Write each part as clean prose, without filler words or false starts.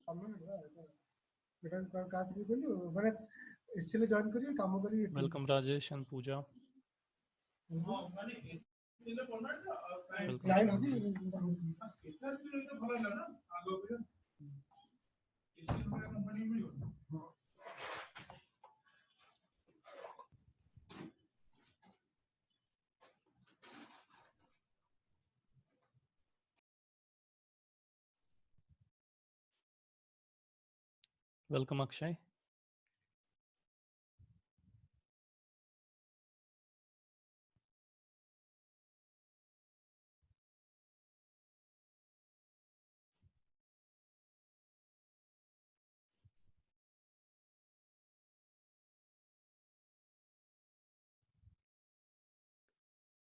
Welcome Rajesh and Pooja. Welcome Shravani. Welcome Akshay.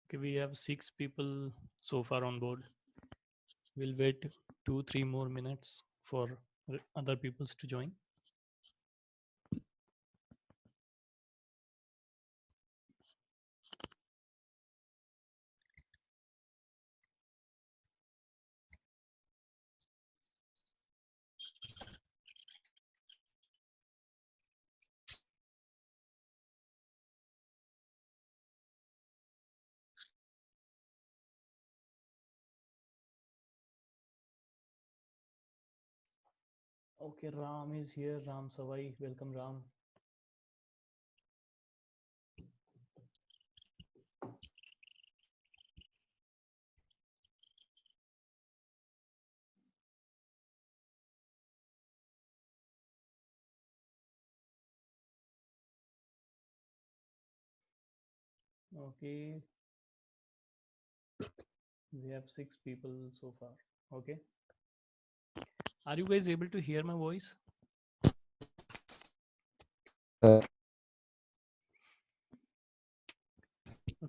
Okay, we have 6 people so far on board. We'll wait 2-3 more minutes for other peoples to join. Okay, Ram is here. Ram Savai. Welcome Ram. Okay, we have 6 people so far. Okay. Are you guys able to hear my voice? Okay,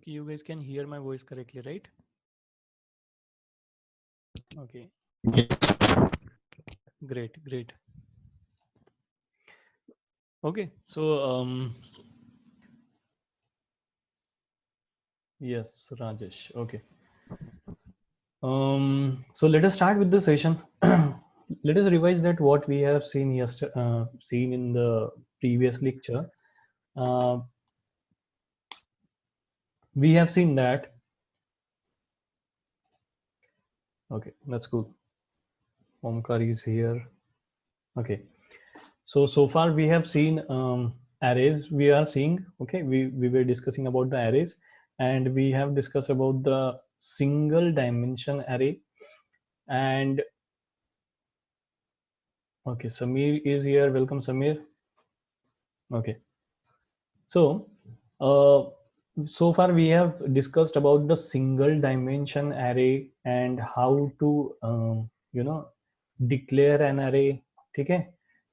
you guys can hear my voice correctly, right? Okay. Great, great. Okay, so yes, Rajesh. Okay. So let us start with the session. Let us revise that what we have seen yesterday, seen in the previous lecture. We have seen that. Okay, that's cool. Omkar is here. Okay. So far we have seen arrays. We are seeing. Okay, we were discussing about the arrays, and we have discussed about the single dimension array. And okay, Samir is here. Welcome, Samir. Okay. So, so far we have discussed about the single dimension array and how to, declare an array. Okay.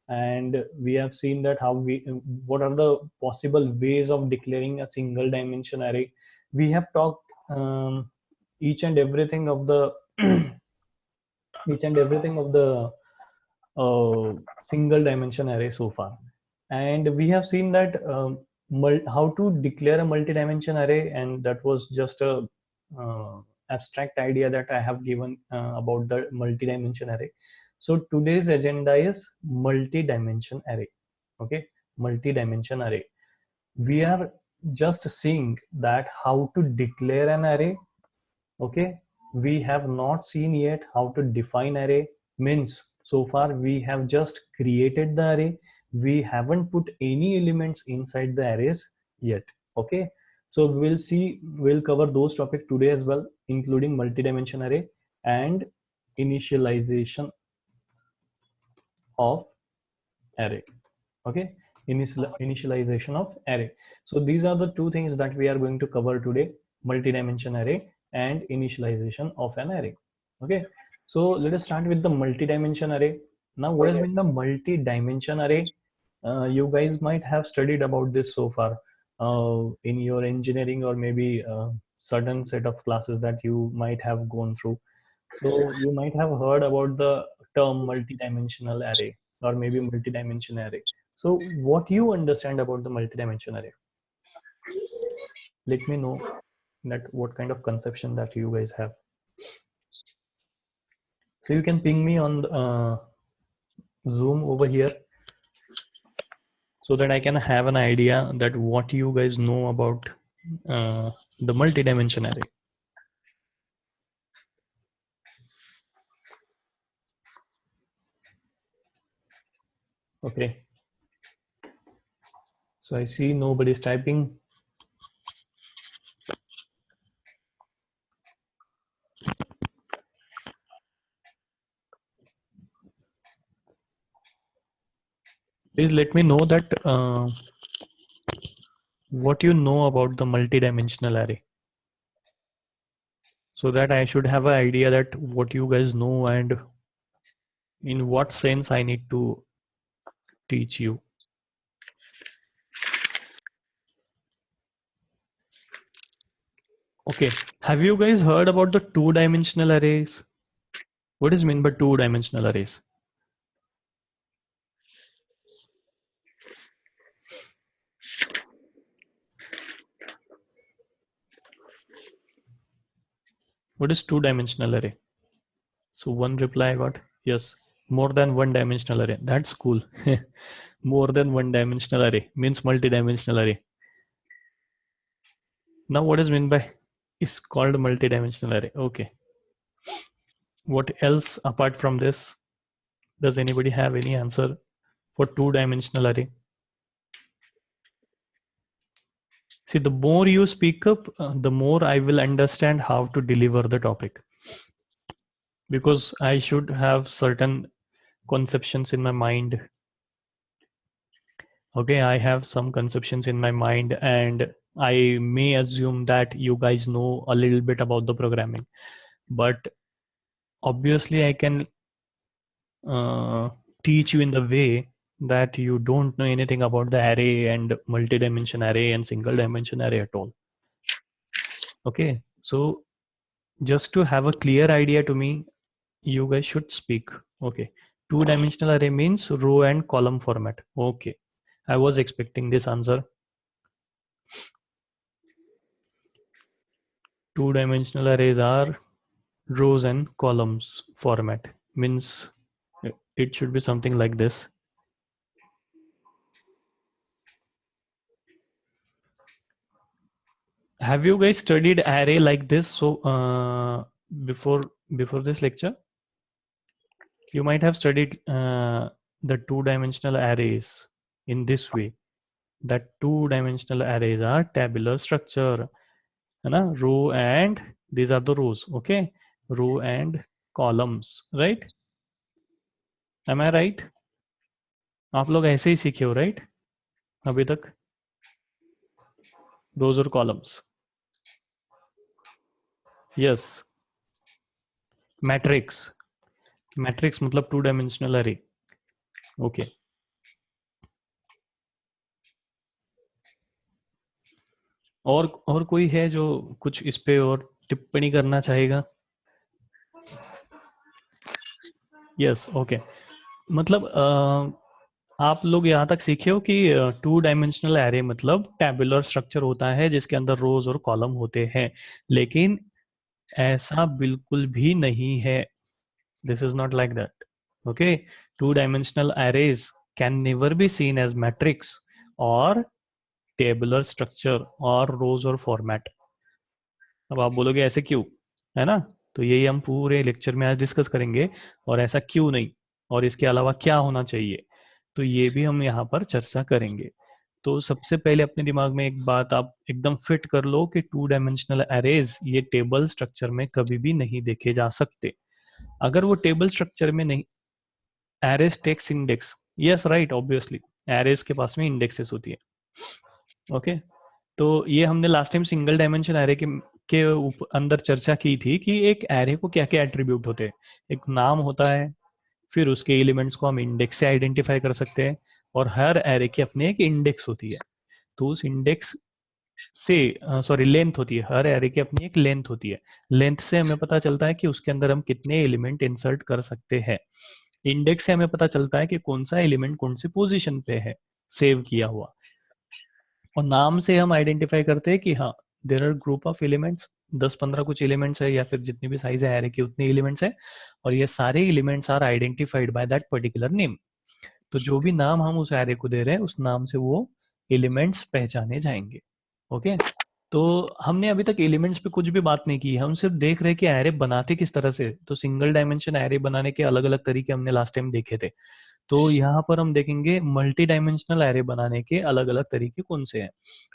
And we have seen that what are the possible ways of declaring a single dimension array. We have talked each and everything of the each and everything of the single dimension array so far, and we have seen that how to declare a multi-dimension array, and that was just a abstract idea that I have given about the multi-dimension array. So today's agenda is multi-dimension array. Okay, multi-dimension array. We are just seeing that how to declare an array. Okay, we have not seen yet how to define array. Means so far we have just created the array, we haven't put any elements inside the arrays yet. Okay, so we'll cover those topics today as well, including multi-dimension array and initialization of array. Okay, initialization of array. So these are the two things that we are going to cover today: multi-dimension array and initialization of an array. Okay, so let us start with the multi-dimension array. Now, what has been the multi-dimension array? You guys might have studied about this so far in your engineering, or maybe certain set of classes that you might have gone through. So you might have heard about the term multi-dimensional array, or maybe multi-dimension array. So what you understand about the multi-dimension array? Let me know that what kind of conception that you guys have. So you can ping me on zoom over here so that I can have an idea that what you guys know about the multi-dimension array. Okay. So I see nobody's typing. Please let me know that what you know about the multi-dimensional array, so that I should have an idea that what you guys know and in what sense I need to teach you. Okay, have you guys heard about the two-dimensional arrays? What is meant by two-dimensional arrays? What is two-dimensional array? So one reply I got, yes, more than one dimensional array. That's cool. More than one dimensional array means multi-dimensional array. Now what is meant by is called multi-dimensional array. Okay. What else apart from this? Does anybody have any answer for two-dimensional array? See, the more you speak up, the more I will understand how to deliver the topic. Because I should have certain conceptions in my mind. Okay, I have some conceptions in my mind and I may assume that you guys know a little bit about the programming, but obviously I can teach you in the way that you don't know anything about the array and multi-dimension array and single dimension array at all. Okay, so just to have a clear idea to me, you guys should speak. Okay, two-dimensional array means row and column format. Okay, I was expecting this answer. Two-dimensional arrays are rows and columns format, means it should be something like this. Have you guys studied array like this? So before this lecture, you might have studied the two-dimensional arrays in this way. That two-dimensional arrays are tabular structure, है row and these are the rows. Okay, row and columns, right? Am I right? आप लोग ऐसे ही सीखे हो, right? अभी तक rows और columns. Yes. Matrix मतलब टू डायमेंशनल अरे. ओके, और कोई है जो कुछ इस पे और टिप्पणी करना चाहेगा? Yes, okay. मतलब आप लोग यहाँ तक सीखे हो कि टू डायमेंशनल एरे मतलब टैबुलर स्ट्रक्चर होता है जिसके अंदर रोज और कॉलम होते हैं, लेकिन ऐसा बिल्कुल भी नहीं है. This is not like that. Okay, two dimensional arrays can never be seen as matrix और टेबुलर स्ट्रक्चर और रोज और फॉर्मेट. अब आप बोलोगे ऐसे क्यों, है ना? तो यही हम पूरे लेक्चर में आज डिस्कस करेंगे, और ऐसा क्यों नहीं और इसके अलावा क्या होना चाहिए, तो ये भी हम यहाँ पर चर्चा करेंगे. तो सबसे पहले अपने दिमाग में एक बात आप एकदम फिट कर लो कि टू डायमेंशनल एरेज ये टेबल स्ट्रक्चर में कभी भी नहीं देखे जा सकते. अगर वो टेबल स्ट्रक्चर में नहीं, arrays takes index, yes right, obviously arrays के पास में इंडेक्सेस होती है. ओके, तो ये हमने last time single dimension array के अंदर चर्चा की थी कि एक एरे को क्या क्या एट्रीब्यूट होते हैं. एक नाम होता है, फिर उसके एलिमेंट्स को हम इंडेक्स से आइडेंटिफाई कर सकते हैं, और हर एरे की अपनी एक इंडेक्स होती है. तो उस इंडेक्स से सॉरी लेंथ होती है, हर एरे की अपनी एक लेंथ होती है. लेंथ से हमें पता चलता है कि उसके अंदर हम कितने एलिमेंट इंसर्ट कर सकते हैं. इंडेक्स से हमें पता चलता है कि कौन सा एलिमेंट कौन सी पोजीशन पे है सेव किया हुआ. और नाम से हम आइडेंटिफाई करते हैं कि हाँ, there are group of elements, 10-15 कुछ एलिमेंट्स है, या फिर जितनी भी साइज है एरे की उतने एलिमेंट्स है, और ये सारे elements are identified by that particular name. तो जो भी नाम हम उस एरे को दे रहे हैं उस नाम से वो एलिमेंट्स पहचाने जाएंगे। ओके, तो हमने अभी तक एलिमेंट्स पे कुछ भी बात नहीं की, हम सिर्फ देख रहे हैं कि एरे बनाते किस तरह से। तो सिंगल डायमेंशन एरे बनाने के अलग अलग तरीके हमने लास्ट टाइम देखे थे। तो यहाँ पर हम देखेंगे मल्टी डायमेंशनल एरे बनाने के अलग अलग तरीके कौन से हैं।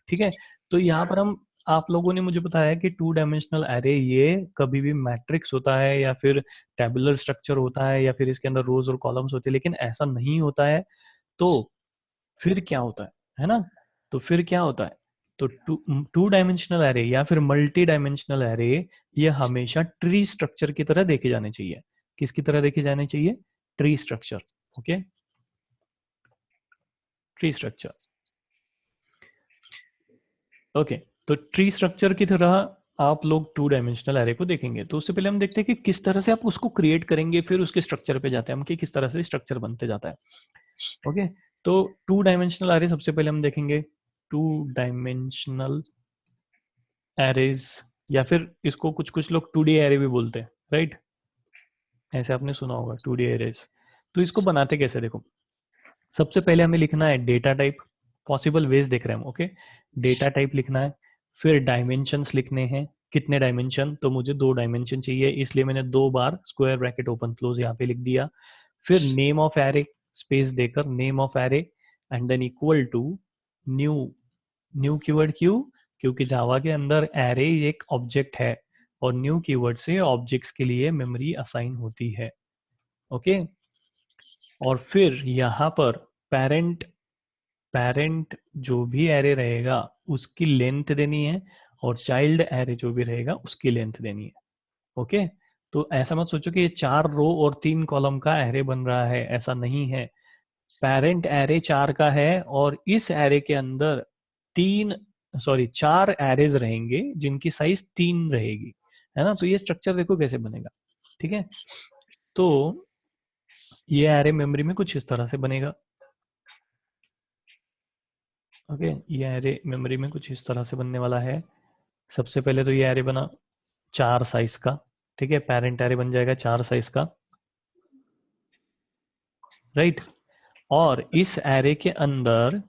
ठीक है, तो यहाँ पर हम, आप लोगों ने मुझे बताया कि टू डायमेंशनल एरे ये कभी भी मैट्रिक्स होता है या फिर टेबुलर स्ट्रक्चर होता है या फिर इसके अंदर रोज और कॉलम्स होते हैं, लेकिन ऐसा नहीं होता है। तो फिर क्या होता है ना? तो फिर क्या होता है? तो टू डायमेंशनल एरे या फिर मल्टी डायमेंशनल एरे ये हमेशा ट्री स्ट्रक्चर की तरह देखे जाने चाहिए। किसकी तरह देखे जाने चाहिए? Tree structure. Okay, tree structure. Okay, तो ट्री स्ट्रक्चर की तरह आप लोग टू डायमेंशनल एरे को देखेंगे। तो उससे पहले हम देखते हैं कि किस तरह से आप उसको क्रिएट करेंगे, फिर उसके स्ट्रक्चर पे जाते हैं हम कि किस तरह से स्ट्रक्चर बनते जाता है। ओके, तो टू डायमेंशनल एरे सबसे पहले हम देखेंगे। टू डायमेंशनल एरेज, या फिर इसको कुछ कुछ लोग 2D एरे भी बोलते हैं, राइट? ऐसे आपने सुना होगा 2D एरेज। तो इसको बनाते कैसे, देखो। सबसे पहले हमें लिखना है डेटा टाइप। पॉसिबल वेज देख रहे हैं हम। ओके, डेटा टाइप लिखना है, फिर डायमेंशंस लिखने हैं। कितने डायमेंशन? तो मुझे 2 डायमेंशन चाहिए, इसलिए मैंने 2 बार स्क्वायर ब्रैकेट ओपन क्लोज यहाँ पे लिख दिया। फिर नेम ऑफ एरे, स्पेस देकर name of array, and then equal to new. New keyword क्यों? क्योंकि जावा के अंदर एरे एक ऑब्जेक्ट है और न्यू कीवर्ड से ऑब्जेक्ट्स के लिए मेमोरी असाइन होती है। ओके, और फिर यहाँ पर पेरेंट, पेरेंट जो भी एरे रहेगा उसकी लेंथ देनी है, और चाइल्ड एरे जो भी रहेगा उसकी लेंथ देनी है। ओके, तो ऐसा मत सोचो कि ये 4 रो और 3 कॉलम का एरे बन रहा है, ऐसा नहीं है। पेरेंट एरे 4 का है और इस एरे के अंदर 4 एरेज रहेंगे जिनकी साइज 3 रहेगी, है ना? तो ये स्ट्रक्चर देखो कैसे बनेगा। ठीक है, तो ये एरे मेमोरी में कुछ इस तरह से बनेगा। ओके, ये एरे मेमोरी में कुछ इस तरह से बनने वाला है। सबसे पहले तो ये एरे बना 4 साइज का। ठीक है, पेरेंट एरे बन जाएगा 4 साइज का, राइट? और इस एरे के अंदर,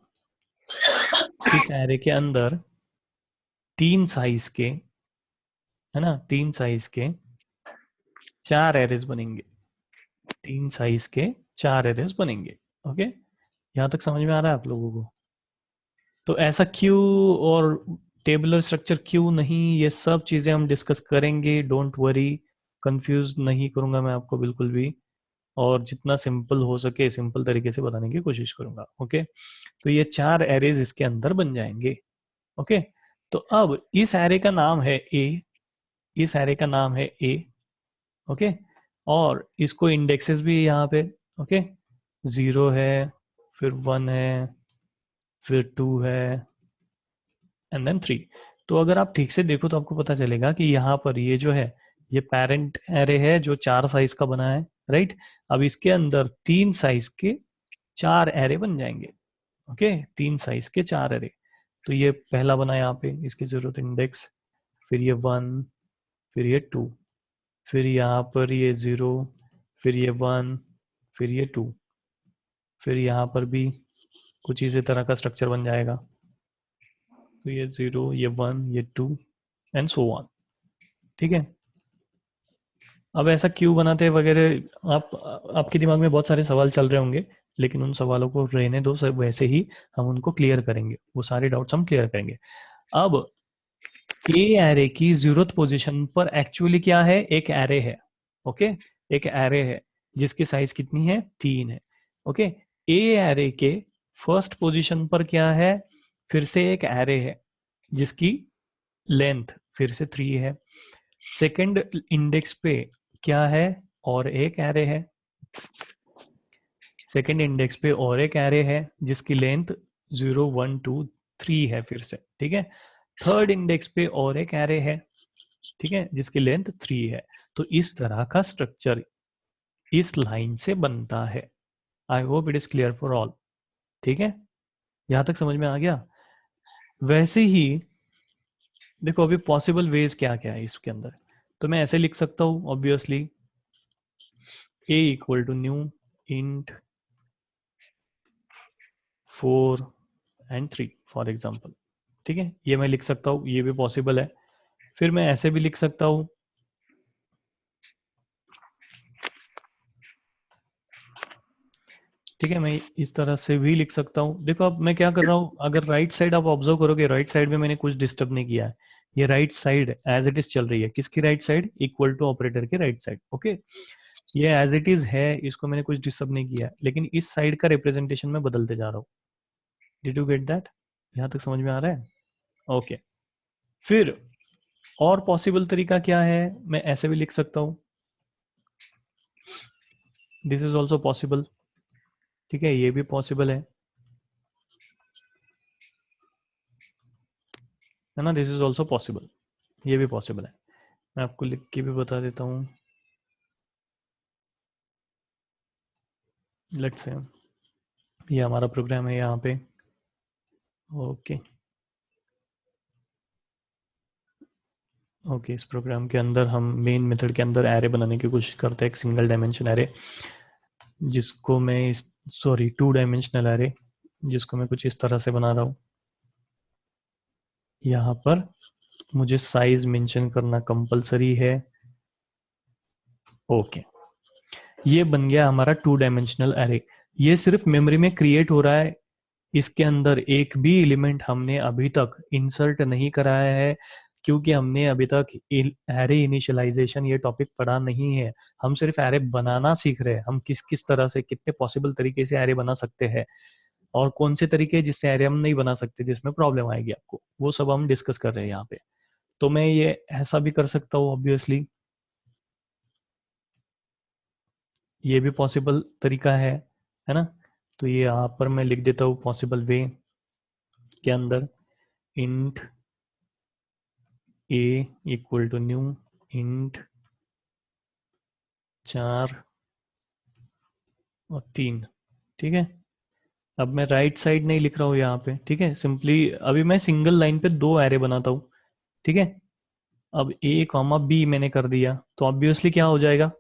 इस एरे के अंदर 3 साइज के, है ना, 3 साइज के 4 एरेज बनेंगे। 3 साइज के 4 एरेज बनेंगे। ओके, यहाँ तक समझ में आ रहा है आप लोगों को? तो ऐसा क्यों, और टेबुलर स्ट्रक्चर क्यों नहीं, ये सब चीजें हम डिस्कस करेंगे। डोंट वरी, कंफ्यूज नहीं करूंगा मैं आपको बिल्कुल भी, और जितना सिंपल हो सके सिंपल तरीके से बताने की कोशिश करूंगा। ओके, तो ये 4 एरेज इसके अंदर बन जाएंगे। ओके, तो अब इस एरे का नाम है ए, इस एरे का नाम है ए। ओके, और इसको इंडेक्सेस भी यहाँ पे, ओके, 0 है, फिर 1 है, फिर 2 है, एंड देन 3। तो अगर आप ठीक से देखो तो आपको पता चलेगा कि यहाँ पर ये जो है ये पेरेंट एरे है जो 4 साइज का बना है, राइट? अब इसके अंदर 3 साइज के 4 एरे बन जाएंगे। ओके, 3 साइज के 4 एरे। तो ये पहला बना यहाँ पे, इसकी जरूरत इंडेक्स, फिर ये 1, फिर ये 2, फिर यहाँ पर ये 0, फिर ये 1, फिर ये 2, फिर यहाँ पर भी कुछ इसी तरह का स्ट्रक्चर बन जाएगा। तो ये 0, ये 1, ये 2, एंड सो ऑन। ठीक है, अब ऐसा क्यों बनाते हैं वगैरह, आपके दिमाग में बहुत सारे सवाल चल रहे होंगे, लेकिन उन सवालों को रहने दो, सब वैसे ही हम उनको क्लियर करेंगे, वो सारे डाउट्स हम क्लियर करेंगे। अब ए एरे की जरूरत पोजीशन पर एक्चुअली क्या है? एक एरे है। ओके, एक एरे है जिसकी साइज कितनी है? 3 है। ओके, ए एरे के फर्स्ट पोजीशन पर क्या है? फिर से एक एरे है जिसकी लेंथ फिर से 3 है। सेकंड इंडेक्स पे क्या है? और एक एरे है। सेकंड इंडेक्स पे और एक एरे है जिसकी लेंथ 0, 1, 2, 3 है फिर से। ठीक है, थर्ड इंडेक्स पे और एक एरे है, ठीक है, जिसकी लेंथ 3 है। तो इस तरह का स्ट्रक्चर इस लाइन से बनता है। I hope it is clear for all. ठीक है, यहां तक समझ में आ गया? वैसे ही देखो अभी पॉसिबल वेज क्या क्या है इसके अंदर। तो मैं ऐसे लिख सकता हूं obviously, A equal to new int 4 and 3 for example. ठीक है, ये मैं लिख सकता हूँ, ये भी पॉसिबल है। फिर मैं ऐसे भी लिख सकता हूँ, ठीक है, मैं इस तरह से भी लिख सकता हूँ। देखो अब मैं क्या कर रहा हूँ, अगर राइट साइड आप ऑब्जर्व करोगे, राइट साइड में मैंने कुछ डिस्टर्ब नहीं किया है। ये right side as it is चल रही है। किसकी right side? Equal to operator की राइट साइड। ओके, ये एज इट इज है, इसको मैंने कुछ डिस्टर्ब नहीं किया है, लेकिन इस साइड का रिप्रेजेंटेशन मैं बदलते जा रहा हूँ। Did you get that? यहाँ तक समझ में आ रहा है? ओके, फिर और पॉसिबल तरीका क्या है, मैं ऐसे भी लिख सकता हूँ, दिस इज ऑल्सो पॉसिबल। ठीक है, ये भी पॉसिबल है ना, दिस इज ऑल्सो पॉसिबल, ये भी पॉसिबल है। मैं आपको लिख के भी बता देता हूँ। लेट्स से ये हमारा प्रोग्राम है यहाँ पे। ओके ओके, इस प्रोग्राम के अंदर हम मेन मेथड के अंदर एरे बनाने की कोशिश करते हैं, एक सिंगल डायमेंशन एरे, जिसको मैं सॉरी 2 डायमेंशनल एरे, जिसको मैं कुछ इस तरह से बना रहा हूँ। यहाँ पर मुझे साइज मेंशन करना कंपलसरी है। ओके, ये बन गया हमारा 2 डायमेंशनल एरे। ये सिर्फ मेमोरी में क्रिएट हो रहा है, इसके अंदर एक भी एलिमेंट हमने अभी तक इंसर्ट नहीं कराया है, क्योंकि हमने अभी तक एरे इनिशियलाइजेशन ये टॉपिक पढ़ा नहीं है। हम सिर्फ एरे बनाना सीख रहे हैं, हम किस किस तरह से कितने पॉसिबल तरीके से एरे बना सकते हैं, और कौन से तरीके जिससे एरे हम नहीं बना सकते, जिसमें प्रॉब्लम आएगी आपको, वो सब हम डिस्कस कर रहे हैं यहाँ पे। तो मैं ये ऐसा भी कर सकता हूँ ऑब्वियसली, ये भी पॉसिबल तरीका है ना। तो ये यहाँ पर मैं लिख देता हूँ पॉसिबल वे के अंदर, int A equal to new int 4 और 3। ठीक है, अब मैं राइट साइड नहीं लिख रहा हूँ यहाँ पे, ठीक है, सिंपली अभी मैं सिंगल लाइन पे 2 एरे बनाता हूँ। ठीक है, अब ए कॉमा बी मैंने कर दिया, तो ऑब्वियसली क्या हो जाएगा,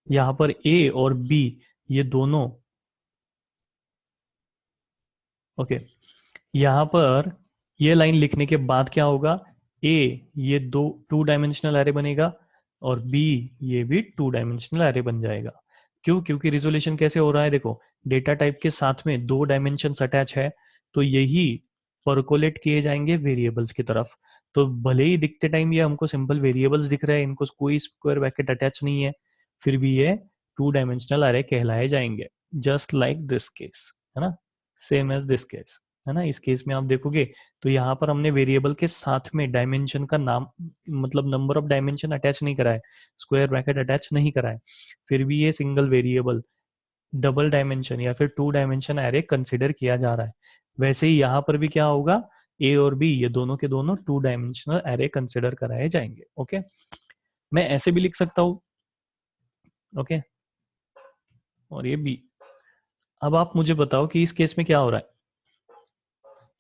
यहाँ पर ए और बी ये दोनों, ओके, यहाँ पर ये लाइन लिखने के बाद क्या होगा, ए ये 2 डायमेंशनल एरे बनेगा, और बी ये भी 2 डायमेंशनल एरे बन जाएगा। क्यों? क्योंकि रिजोल्यूशन कैसे हो रहा है, देखो डेटा टाइप के साथ में 2 डायमेंशन अटैच है, तो यही परकोलेट किए जाएंगे वेरिएबल्स की तरफ। तो भले ही दिखते टाइम ये हमको सिंपल वेरिएबल्स दिख रहे हैं, इनको कोई स्क्वायर ब्रैकेट अटैच नहीं है, फिर भी ये 2 डायमेंशनल एरे कहलाए जाएंगे, जस्ट लाइक दिस केस, है ना, सेम एज दिस केस, है ना। इस केस में आप देखोगे तो यहाँ पर हमने वेरिएबल के साथ में डायमेंशन का नाम, मतलब नंबर ऑफ डायमेंशन अटैच नहीं करा है, स्क्वायर ब्रैकेट अटैच नहीं करा है, फिर भी ये सिंगल वेरिएबल डबल डायमेंशन या फिर 2 डायमेंशन एरे कंसिडर किया जा रहा है। वैसे ही यहाँ पर भी क्या होगा, ए और बी ये दोनों के दोनों 2 डायमेंशनल एरे कंसिडर कराए जाएंगे। ओके, मैं ऐसे भी लिख सकता हूँ, ओके, और ये बी। अब आप मुझे बताओ कि इस केस में क्या हो रहा है,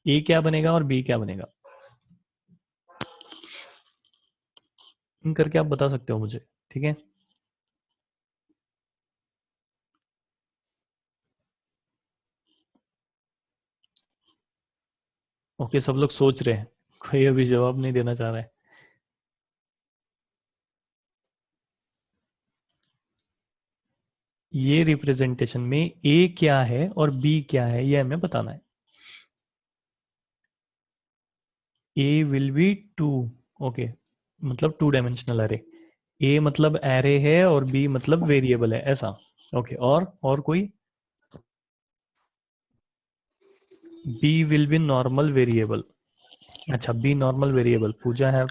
ए क्या बनेगा और बी क्या बनेगा, इन करके आप बता सकते हो मुझे। ठीक है, ओके, सब लोग सोच रहे हैं, कोई अभी जवाब नहीं देना चाह रहा है। ये रिप्रेजेंटेशन में ए क्या है और बी क्या है, ये हमें बताना है। ए विल बी 2, ओके, मतलब 2 डायमेंशनल एरे। ए मतलब एरे है और बी मतलब वेरिएबल है, ऐसा। ओके, और कोई? B will be normal variable. अच्छा, बी नॉर्मल वेरिएबल, पूजा है।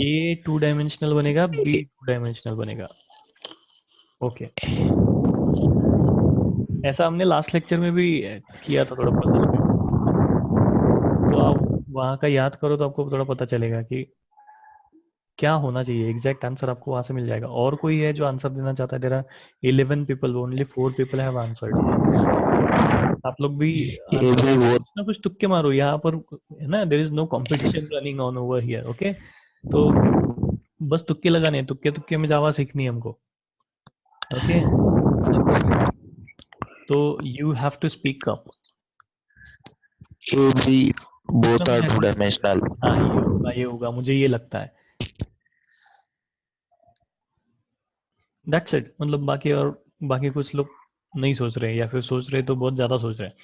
ए 2 डायमेंशनल बनेगा, बी 2 डायमेंशनल बनेगा। ओके, ऐसा हमने लास्ट लेक्चर में भी किया था थोड़ा पजल में, तो आप वहाँ का याद करो तो आपको थोड़ा पता चलेगा कि क्या होना चाहिए, एग्जैक्ट आंसर आपको वहां से मिल जाएगा। और कोई है जो आंसर देना चाहता है? There are 11 people, only 4 people have answered. आप लोग भी ये आंसर भी बहुत कुछ ना कुछ तुक्के मारो यहाँ पर, है ना, there is no competition running on over here. Okay, तो बस तुक्के लगाने हैं, तुक्के तुक्के में जावा सीखनी है हमको। ओके, तो you have to speak up. A, B, both मतलब are मैं two ऐसे, dimensional. हाँ ये होगा, मुझे ये लगता है। That's it. मतलब बाकी, और बाकी कुछ लोग नहीं सोच रहे, या फिर सोच रहे तो बहुत ज्यादा सोच रहे हैं।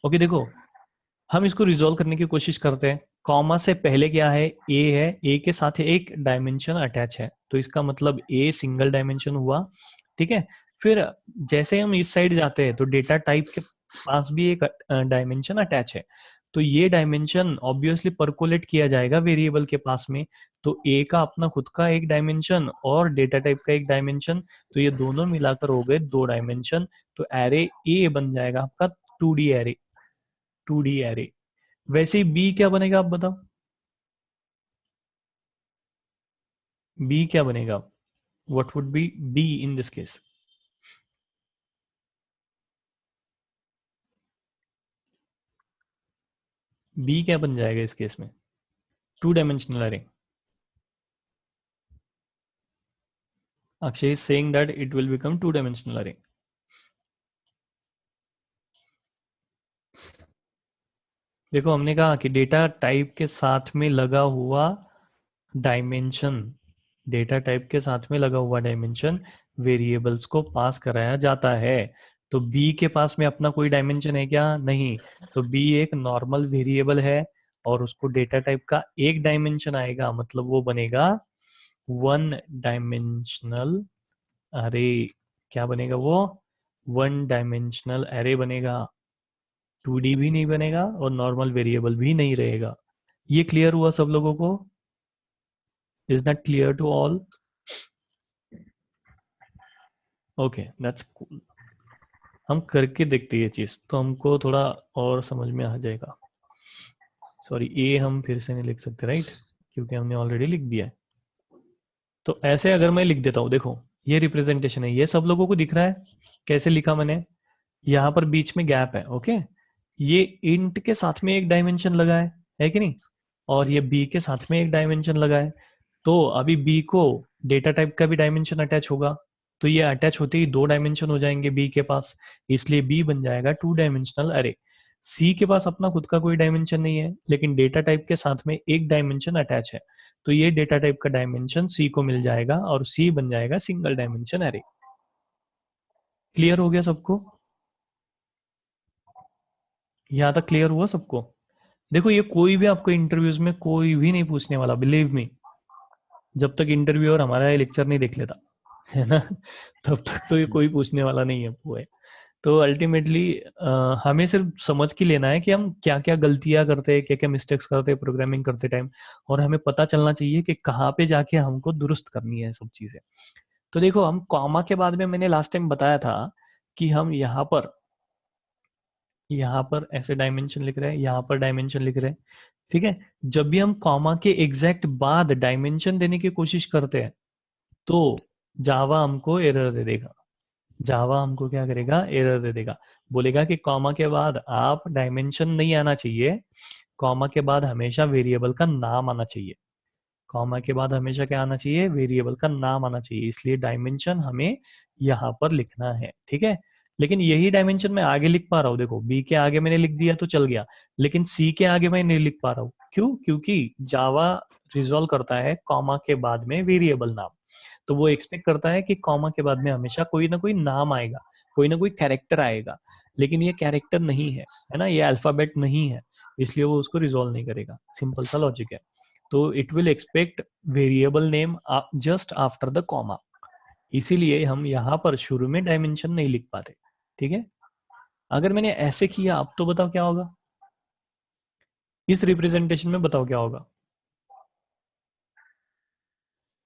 ओके देखो, हम इसको रिजॉल्व करने की कोशिश करते हैं। कॉमा से पहले क्या है, ए है, ए के साथ एक डायमेंशन अटैच है, तो इसका मतलब ए सिंगल डायमेंशन हुआ। ठीक है। फिर जैसे हम इस साइड जाते हैं तो डेटा टाइप के पास भी एक डायमेंशन अटैच है, तो ये डायमेंशन ऑब्वियसली परकोलेट किया जाएगा वेरिएबल के पास में। तो ए का अपना खुद का एक डायमेंशन और डेटा टाइप का एक डायमेंशन, तो ये दोनों मिलाकर हो गए 2 डायमेंशन। तो एरे ए बन जाएगा आपका 2D एरे, 2D एरे। वैसे ही बी क्या बनेगा आप बताओ, बी क्या बनेगा, what would be B in this case? B क्या बन जाएगा इस केस में? 2 dimensional array. Akshay is saying that it will become 2 dimensional array. देखो हमने कहा कि डेटा टाइप के साथ में लगा हुआ डायमेंशन, डेटा टाइप के साथ में लगा हुआ डायमेंशन वेरिएबल्स को पास कराया जाता है। तो बी के पास में अपना कोई डायमेंशन है क्या? नहीं। तो बी एक नॉर्मल वेरिएबल है, और उसको डेटा टाइप का एक डायमेंशन आएगा, मतलब वो बनेगा 1 डायमेंशनल अरे। क्या बनेगा वो? 1 डायमेंशनल अरे बनेगा। 2D भी नहीं बनेगा और नॉर्मल वेरिएबल भी नहीं रहेगा। ये क्लियर हुआ सब लोगों को? Is that clear to all? Okay that's cool. हम करके देखते हैं ये चीज, तो हमको थोड़ा और समझ में आ जाएगा। सॉरी, ए हम फिर से नहीं लिख सकते राइट, क्योंकि हमने ऑलरेडी लिख दिया है। तो ऐसे अगर मैं लिख देता हूँ, देखो ये रिप्रेजेंटेशन है, ये सब लोगों को दिख रहा है कैसे लिखा मैंने? यहाँ पर बीच में गैप है, ओके। ये इंट के साथ में एक डायमेंशन लगा है कि नहीं? और ये बी के साथ में एक डायमेंशन लगा है। तो अभी बी को डेटा टाइप का भी डायमेंशन अटैच होगा, तो ये अटैच होते ही 2 डायमेंशन हो जाएंगे बी के पास, इसलिए बी बन जाएगा 2 डायमेंशनल अरे। सी के पास अपना खुद का कोई डायमेंशन नहीं है, लेकिन डेटा टाइप के साथ में एक डायमेंशन अटैच है, तो ये डेटा टाइप का डायमेंशन सी को मिल जाएगा, और सी बन जाएगा सिंगल डायमेंशन अरे। क्लियर हो गया सबको? यहाँ तक क्लियर हुआ सबको? देखो ये कोई भी आपको इंटरव्यूज में कोई भी नहीं पूछने वाला, बिलीव मी, जब तक इंटरव्यूअर हमारा ये लेक्चर नहीं देख लेता, है ना, तब तक तो ये कोई पूछने वाला नहीं है वो है। तो अल्टीमेटली हमें सिर्फ समझ के लेना है कि हम क्या क्या गलतियां करते हैं, क्या क्या मिस्टेक्स करते हैं प्रोग्रामिंग करते टाइम, और हमें पता चलना चाहिए कि कहाँ पे जाके हमको दुरुस्त करनी है सब चीजें। तो देखो हम कॉमा के बाद में, मैंने लास्ट टाइम बताया था कि हम यहाँ पर ऐसे डायमेंशन लिख रहे हैं, यहाँ पर डायमेंशन लिख रहे हैं। ठीक है। जब भी हम कॉमा के एग्जैक्ट बाद डायमेंशन देने की कोशिश करते हैं, तो जावा हमको एरर दे देगा। जावा हमको क्या करेगा? एरर दे देगा। बोलेगा कि कॉमा के बाद आप डायमेंशन नहीं आना चाहिए, कॉमा के बाद हमेशा वेरिएबल का नाम आना चाहिए। कॉमा के बाद हमेशा क्या आना चाहिए? वेरिएबल का नाम आना चाहिए, इसलिए डायमेंशन हमें यहाँ पर लिखना है। ठीक है। लेकिन यही डायमेंशन मैं आगे लिख पा रहा हूँ, देखो बी के आगे मैंने लिख दिया तो चल गया, लेकिन सी के आगे मैं नहीं लिख पा रहा हूँ। क्यों? क्योंकि जावा रिजॉल्व करता है कॉमा के बाद में वेरिएबल नाम, तो वो एक्सपेक्ट करता है कि कॉमा के बाद में हमेशा कोई ना कोई नाम आएगा, कोई ना कोई कैरेक्टर आएगा, लेकिन ये कैरेक्टर नहीं है ना, ये अल्फाबेट नहीं है, इसलिए वो उसको रिजॉल्व नहीं करेगा। सिंपल सा लॉजिक है। तो it will expect variable name just after the comma, इसीलिए हम यहाँ पर शुरू में डायमेंशन नहीं लिख पाते। ठीक है। अगर मैंने ऐसे किया, अब तो बताओ क्या होगा इस रिप्रेजेंटेशन में? बताओ क्या होगा?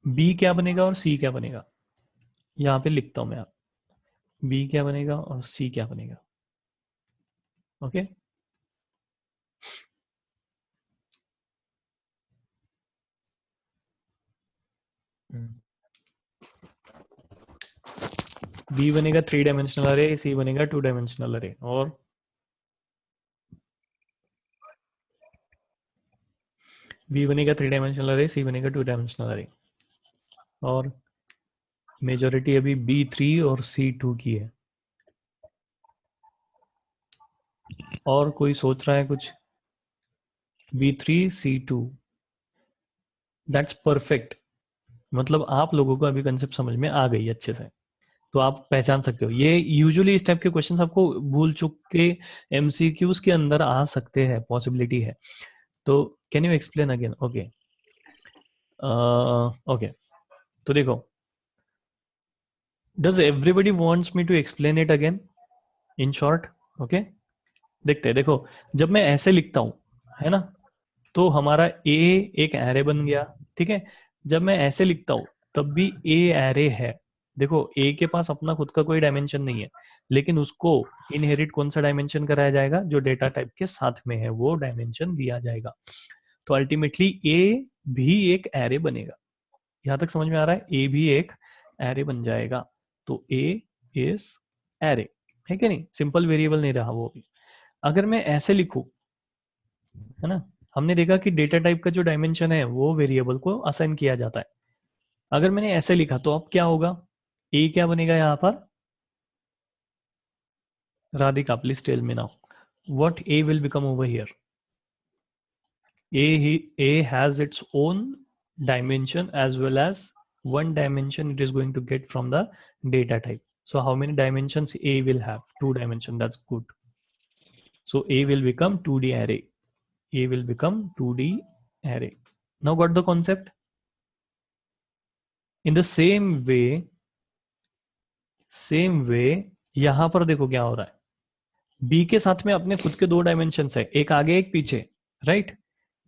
बी क्या बनेगा और सी क्या बनेगा? यहाँ पे लिखता हूं मैं, आप बी क्या बनेगा और सी क्या बनेगा? ओके। बी बनेगा 3 डायमेंशनल अरे, सी बनेगा 2 डायमेंशनल अरे, और बी बनेगा 3 डायमेंशनल अरे, सी बनेगा 2 डायमेंशनल अरे, और मेजोरिटी अभी B3 और C2 की है। और कोई सोच रहा है कुछ? B3C2, that's perfect. मतलब आप लोगों को अभी कंसेप्ट समझ में आ गई अच्छे से, तो आप पहचान सकते हो। ये यूजुअली इस टाइप के क्वेश्चंस आपको भूल चुक के एमसीक्यूज के अंदर आ सकते हैं, पॉसिबिलिटी है। तो can you explain again? Okay, okay, तो देखो, does everybody wants me to explain it again in short? Okay, देखते हैं। देखो, जब मैं ऐसे लिखता हूं, है ना, तो हमारा ए एक एरे बन गया, ठीक है। जब मैं ऐसे लिखता हूं तब भी ए एरे है। देखो, ए के पास अपना खुद का कोई डायमेंशन नहीं है, लेकिन उसको इनहेरिट कौन सा डायमेंशन कराया जाएगा? जो डेटा टाइप के साथ में है वो डायमेंशन दिया जाएगा। तो अल्टीमेटली ए भी एक एरे बनेगा। यहां तक समझ में आ रहा है? ए भी एक एरे बन जाएगा। तो ए इज एरे, है कि नहीं? सिंपल वेरिएबल नहीं रहा वो भी। अगर मैं ऐसे लिखूं, है ना, हमने देखा कि डेटा टाइप का जो डायमेंशन है वो वेरिएबल को असाइन किया जाता है। अगर मैंने ऐसे लिखा तो अब क्या होगा? ए क्या बनेगा यहाँ पर? Radhika, please tell me now what A will become over here. A has its own dimension as well as one dimension it is going to get from the data type. So how many dimensions A will have? 2 dimension. That's good. So A will become 2D array. A will become 2D array. Now got the concept? In the same way यहां पर देखो क्या हो रहा है। B के साथ में अपने खुद के 2 डायमेंशन है, एक आगे एक पीछे, राइट।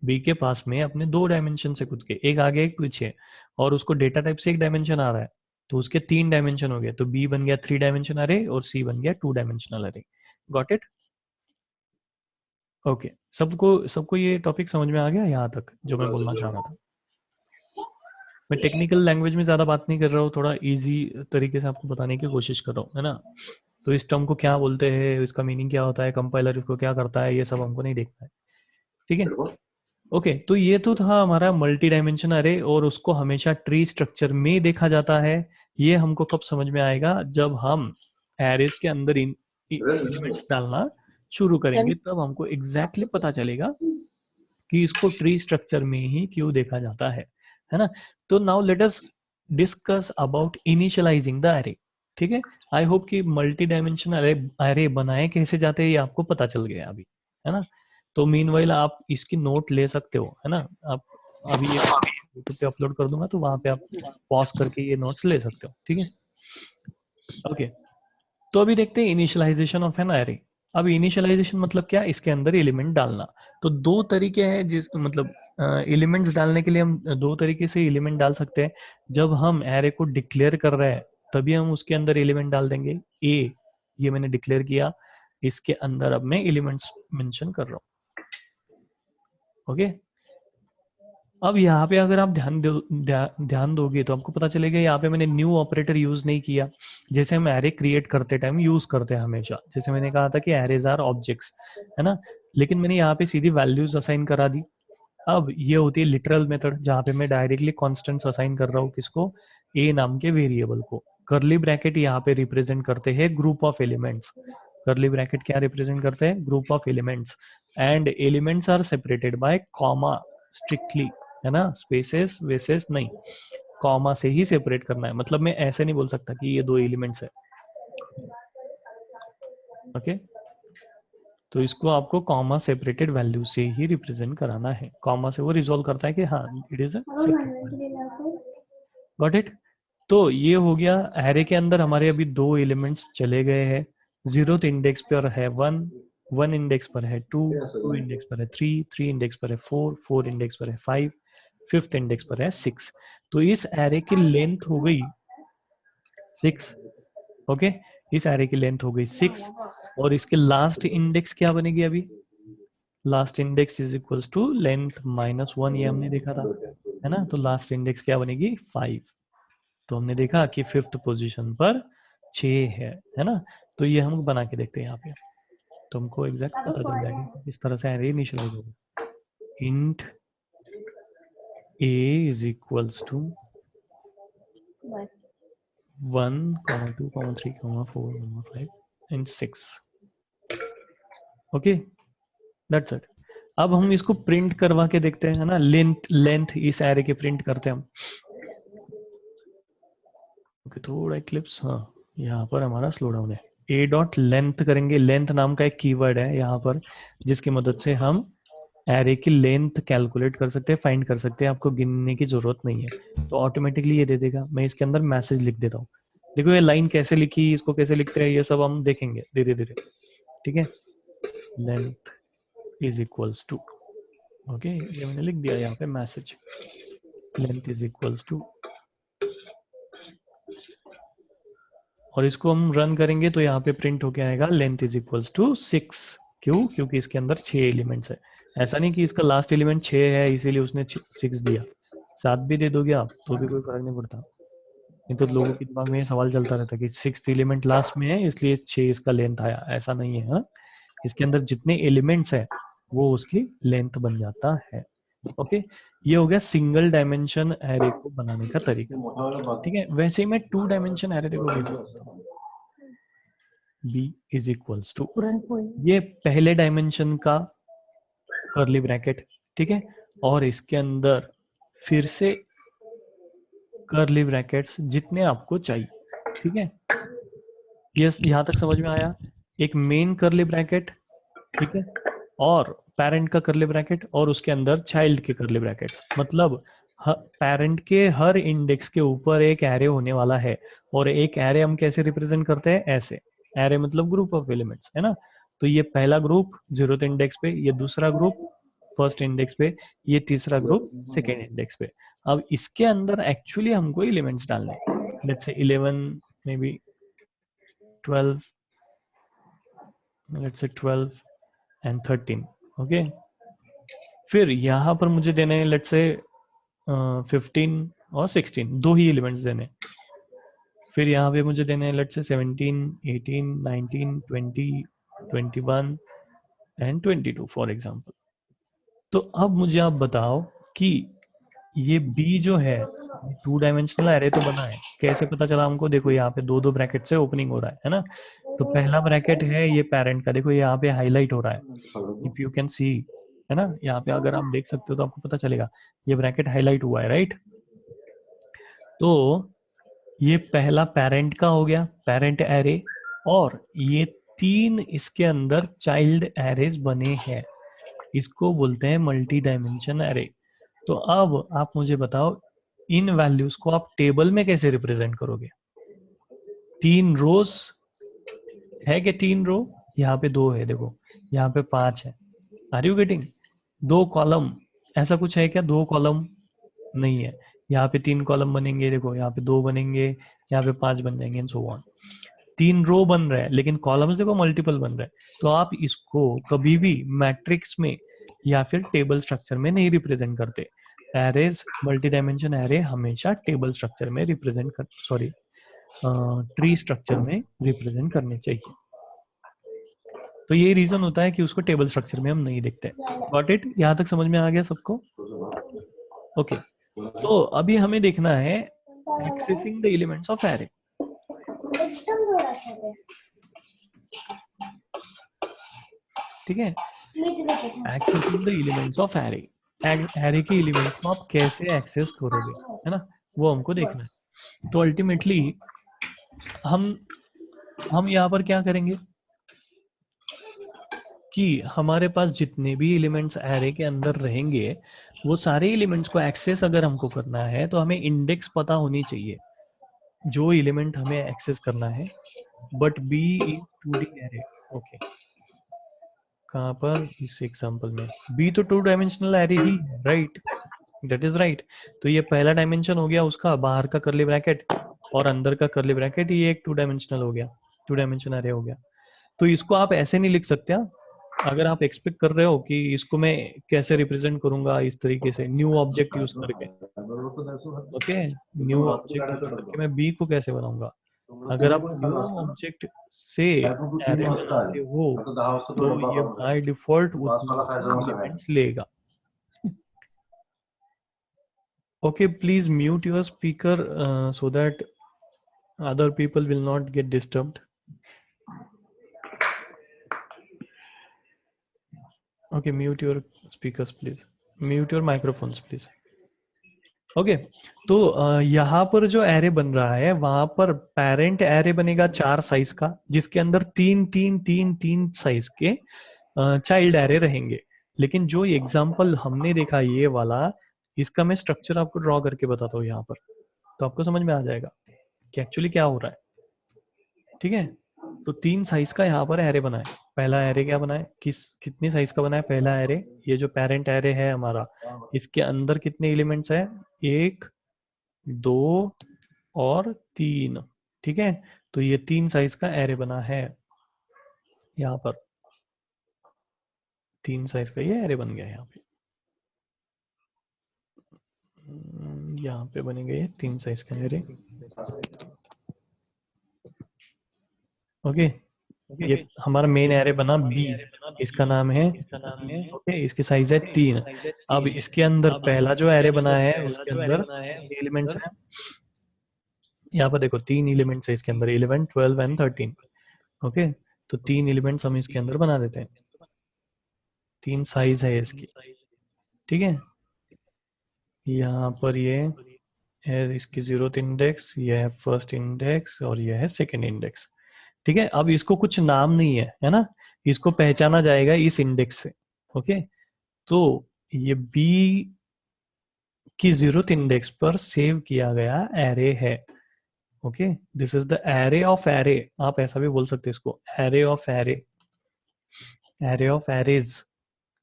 बी के पास में अपने 2 डायमेंशन है खुद के, एक आगे एक पीछे, और उसको डेटा टाइप से एक डायमेंशन आ रहा है, तो उसके 3 डायमेंशन हो गए। तो बी बन गया 3 डायमेंशन अरे और सी बन गया 2 डायमेंशनल अरे। Got it? ओके, सबको सबको ये टॉपिक समझ में आ गया यहाँ तक जो मैं बोलना चाह रहा था? मैं टेक्निकल लैंग्वेज में ज़्यादा बात नहीं कर रहा हूँ, थोड़ा इजी तरीके से आपको बताने की कोशिश कर रहा हूँ, है ना। तो इस टर्म को क्या बोलते हैं, इसका मीनिंग क्या होता है, कंपाइलर इसको क्या करता है, ये सब हमको नहीं देखना है, ठीक है। ओके, तो ये तो था हमारा मल्टी डायमेंशन अरे, और उसको हमेशा ट्री स्ट्रक्चर में देखा जाता है। ये हमको कब समझ में आएगा? जब हम एरेज के अंदर इन एलिमेंट्स डालना शुरू करेंगे, तब हमको एग्जैक्टली पता चलेगा कि इसको ट्री स्ट्रक्चर में ही क्यों देखा जाता है ना। तो now let us discuss about initialising the array, ठीक है। आई होप कि मल्टी डायमेंशन एरे बनाए कैसे जाते हैं ये आपको पता चल गया अभी, है ना। तो मीनवाइल आप इसकी नोट ले सकते हो, है ना। आप अभी ये यूट्यूब पे अपलोड कर दूंगा, तो वहां पे आप पॉज करके ये नोट्स ले सकते हो, ठीक है। ओके, तो अभी देखते हैं इनिशियलाइजेशन ऑफ एन एरे। अब इनिशियलाइजेशन मतलब क्या? इसके अंदर एलिमेंट डालना। तो 2 तरीके हैं, जिस मतलब एलिमेंट्स डालने के लिए हम 2 तरीके से एलिमेंट डाल सकते हैं। जब हम एरे को डिक्लेयर कर रहे हैं तभी हम उसके अंदर एलिमेंट डाल देंगे। ए, ये मैंने डिक्लेयर किया, इसके अंदर अब मैं एलिमेंट्स मेंशन कर रहा हूँ, ओके। अब यहाँ पे अगर आप ध्यान दोगे तो आपको पता चलेगा यहाँ पे मैंने न्यू ऑपरेटर यूज नहीं किया, जैसे हम एरे क्रिएट करते टाइम यूज करते हैं हमेशा। जैसे मैंने कहा था कि एरेज आर ऑब्जेक्ट्स, है ना, लेकिन मैंने यहाँ पे सीधी वैल्यूज असाइन करा दी। अब ये होती है लिटरल मेथड, जहाँ पे मैं डायरेक्टली कॉन्स्टेंट्स असाइन कर रहा हूँ, किसको? ए नाम के वेरिएबल को। करली ब्रैकेट यहाँ पे रिप्रेजेंट करते हैं group of elements. Curly bracket क्या रिप्रेजेंट करते हैं? Group of elements. And elements are separated by comma strictly, है ना, स्पेसेस वेसेस नहीं, कॉमा से ही सेपरेट करना है। मतलब मैं ऐसे नहीं बोल सकता कि ये 2 एलिमेंट्स है, ओके। तो इसको आपको कॉमा सेपरेटेड वैल्यू से ही रिप्रेजेंट कराना है। कॉमा से वो रिजोल्व करता है कि हाँ it is a separate value. Got it? तो ये हो गया। एरे के अंदर हमारे अभी 2 एलिमेंट्स चले गए हैं। 0th इंडेक्स पर है 1, 1 इंडेक्स पर है 2, 2 इंडेक्स पर है 3, 3 इंडेक्स पर है 4, 4 इंडेक्स पर है 5, 5th इंडेक्स पर है 6। तो इस एरे की लेंथ हो गई 6, ओके। इस एरे की लेंथ हो गई 6, और इसके लास्ट इंडेक्स क्या बनेगी अभी? Last index is equals to length minus 1, ये हमने देखा था, है ना। तो लास्ट इंडेक्स क्या बनेगी? 5। तो हमने देखा कि 5th पोजीशन पर 6 है ना। तो ये हम बना के देखते हैं यहाँ पे, तो हमको एग्जैक्ट पता चल जाएगा कि किस तरह से एरे इनिशियलाइज होगा। Int A is equals to 1, 2, 3, 4, 5 and 6। Okay, that's it. अब हम इसको प्रिंट करवा के देखते हैं, है ना, लेंथ इस एरे के प्रिंट करते हैं हम। ओके, थोड़ा इक्लिप्स, हाँ यहाँ पर हमारा स्लो डाउन है। ए डॉट लेंथ करेंगे, लेंथ नाम का एक कीवर्ड है यहाँ पर जिसकी मदद से हम एरे की लेंथ कैलकुलेट कर सकते हैं, फाइंड कर सकते हैं, आपको गिनने की जरूरत नहीं है, तो ऑटोमेटिकली ये दे देगा। मैं इसके अंदर मैसेज लिख देता हूँ। देखो ये लाइन कैसे लिखी, इसको कैसे लिखते हैं, ये सब हम देखेंगे धीरे धीरे, ठीक है। Length is equals to, okay, ये मैंने लिख दिया यहाँ पे message, length is equals to, और इसको हम रन करेंगे तो यहाँ पे प्रिंट होके आएगा लेंथ इज इक्वल्स टू 6। क्यों? क्योंकि इसके अंदर 6 एलिमेंट्स है। ऐसा नहीं कि इसका लास्ट एलिमेंट 6 है इसीलिए उसने 6 दिया, 7 भी दे दोगे आप तो भी कोई फर्क नहीं पड़ता। नहीं तो लोगों के दिमाग में ये सवाल चलता रहता कि 6th एलिमेंट लास्ट में है इसलिए 6 इसका लेंथ आया, ऐसा नहीं है। हाँ, इसके अंदर जितने एलिमेंट्स है वो उसकी लेंथ बन जाता है। ओके, ये हो गया सिंगल डायमेंशन एरे को बनाने का तरीका, ठीक है। वैसे ही मैं 2 डायमेंशन एरे देखो कैसे बनाता हूँ। b इज इक्वल्स टू, ये पहले डायमेंशन का कर्ली ब्रैकेट, ठीक है, और इसके अंदर फिर से कर्ली ब्रैकेट्स जितने आपको चाहिए, ठीक है। ये यहाँ तक समझ में आया? एक मेन कर्ली ब्रैकेट, ठीक है, और पेरेंट का कर्ली ब्रैकेट, और उसके अंदर चाइल्ड के कर्ली ब्रैकेट्स, मतलब पेरेंट के हर इंडेक्स के ऊपर एक एरे होने वाला है। और एक एरे हम कैसे रिप्रेजेंट करते हैं? ऐसे, एरे मतलब ग्रुप ऑफ एलिमेंट्स, है ना। तो ये पहला ग्रुप 0th इंडेक्स पे, ये दूसरा ग्रुप 1st इंडेक्स पे, ये तीसरा ग्रुप 2nd इंडेक्स पे। अब इसके अंदर एक्चुअली हमको एलिमेंट्स डालने, let's say 11, may be 12, let's say 12 and 13, okay. फिर यहाँ पर मुझे देने हैं लेट्स से 15 और 16, दो ही एलिमेंट्स देने। फिर यहाँ पे मुझे देने हैं let's say 17, 18, 19, 20, 21 and 22 for example. तो अब मुझे आप बताओ कि ये बी जो है, 2 डायमेंशनल एरे तो बना है, कैसे पता चला हमको? देखो यहाँ पे दो दो ब्रैकेट से ओपनिंग हो रहा है ना। तो पहला ब्रैकेट है ये पेरेंट का, देखो यहाँ पे हाईलाइट हो रहा है, इफ यू कैन सी, है ना, यहाँ पे अगर आप देख सकते हो तो आपको पता चलेगा ये ब्रैकेट हाईलाइट हुआ है, राइट। तो ये पहला पेरेंट का हो गया, पेरेंट एरे, और ये 3 इसके अंदर चाइल्ड एरेज बने हैं, इसको बोलते हैं मल्टी डायमेंशन एरे। तो अब आप मुझे बताओ इन वैल्यूज को आप टेबल में कैसे रिप्रेजेंट करोगे? 3 रोज है कि 3 रो? यहाँ पे 2 है, देखो यहाँ पे 5 है, आर यू गेटिंग? 2 कॉलम, ऐसा कुछ है क्या 2 कॉलम? नहीं है। यहाँ पे 3 कॉलम बनेंगे, देखो यहाँ पे 2 बनेंगे, यहाँ पे 5 बन जाएंगे, एंड सो ऑन। 3 रो बन रहा है लेकिन कॉलम्स देखो मल्टीपल बन रहा है। तो आप इसको कभी भी मैट्रिक्स में या फिर टेबल स्ट्रक्चर में नहीं रिप्रेजेंट करते। एरेज, मल्टी डायमेंशन एरे हमेशा टेबल स्ट्रक्चर में रिप्रेजेंट कर, सॉरी, ट्री स्ट्रक्चर में रिप्रेजेंट करने चाहिए। तो यही रीजन होता है कि उसको टेबल स्ट्रक्चर में हम नहीं देखते। Got it? यहाँ तक समझ में आ गया सबको? ओके, तो अभी हमें देखना है accessing the elements of array. ठीक है, accessing the elements of array, array के एलिमेंट्स को आप कैसे एक्सेस करोगे, है ना, वो हमको देखना है। तो अल्टीमेटली हम यहाँ पर क्या करेंगे कि हमारे पास जितने भी एलिमेंट्स एरे के अंदर रहेंगे वो सारे एलिमेंट्स को एक्सेस अगर हमको करना है तो हमें इंडेक्स पता होनी चाहिए जो एलिमेंट हमें एक्सेस करना है। But be in 2D array, okay, कहाँ पर? इस एग्जांपल में बी तो 2 डायमेंशनल एरे ही है, राइट, दैट इज राइट। तो ये पहला डायमेंशन हो गया उसका, बाहर का कर्ली ब्रैकेट और अंदर का कर्ली ब्रैकेट, ये एक 2 डायमेंशनल हो गया, 2 डायमेंशन एरे हो गया। तो इसको आप ऐसे नहीं लिख सकते। अगर आप एक्सपेक्ट कर रहे हो कि इसको मैं कैसे रिप्रेजेंट करूंगा इस तरीके से, न्यू ऑब्जेक्ट यूज करके, ओके, न्यू ऑब्जेक्ट यूज करके मैं बी को कैसे बनाऊंगा? अगर आप न्यू ऑब्जेक्ट से एरे बनाते हो तो ये बाय डिफॉल्ट उतना ही एलिमेंट्स लेगा। Okay, please mute your speaker so that other people will not get disturbed. Okay, mute your speakers please, mute your microphones please. Okay, तो यहाँ पर जो एरे बन रहा है वहां पर पेरेंट एरे बनेगा 4 साइज का, जिसके अंदर तीन तीन तीन तीन साइज के चाइल्ड एरे रहेंगे। लेकिन जो एग्जाम्पल हमने देखा ये वाला, इसका मैं स्ट्रक्चर आपको ड्रॉ करके बताता हूँ यहाँ पर, तो आपको समझ में आ जाएगा कि एक्चुअली क्या हो रहा है। ठीक है, तो 3 साइज का यहाँ पर एरे बना है। पहला एरे क्या बना है, कितनी साइज का बना है पहला एरे, ये जो पेरेंट एरे है हमारा, इसके अंदर कितने एलिमेंट्स है, 1 2 और 3। ठीक है, तो ये 3 साइज का एरे बना है यहाँ पर, 3 साइज का ये एरे बन गया यहाँ पे। यहाँ पे बनेंगे ये 3 साइज का एरे। ओके, ये हमारा मेन एरे बना बी, इसका नाम है, ओके, इसकी साइज है 3। अब इसके अंदर पहला जो एरे बना है उसके अंदर एलिमेंट्स हैं, यहाँ पर देखो 3 एलिमेंट्स है इसके अंदर, 11 12 एंड 13। ओके, तो 3 एलिमेंट्स हम इसके अंदर बना देते हैं, 3 साइज है इसकी। ठीक है, यहाँ पर ये है इसकी 0th इंडेक्स, ये है फर्स्ट इंडेक्स और ये है सेकंड इंडेक्स। ठीक है, अब इसको कुछ नाम नहीं है ना, इसको पहचाना जाएगा इस इंडेक्स से। ओके, तो ये बी की 0th इंडेक्स पर सेव किया गया एरे है। Okay, this is the array of array, आप ऐसा भी बोल सकते हैं इसको, array of array, array of arrays.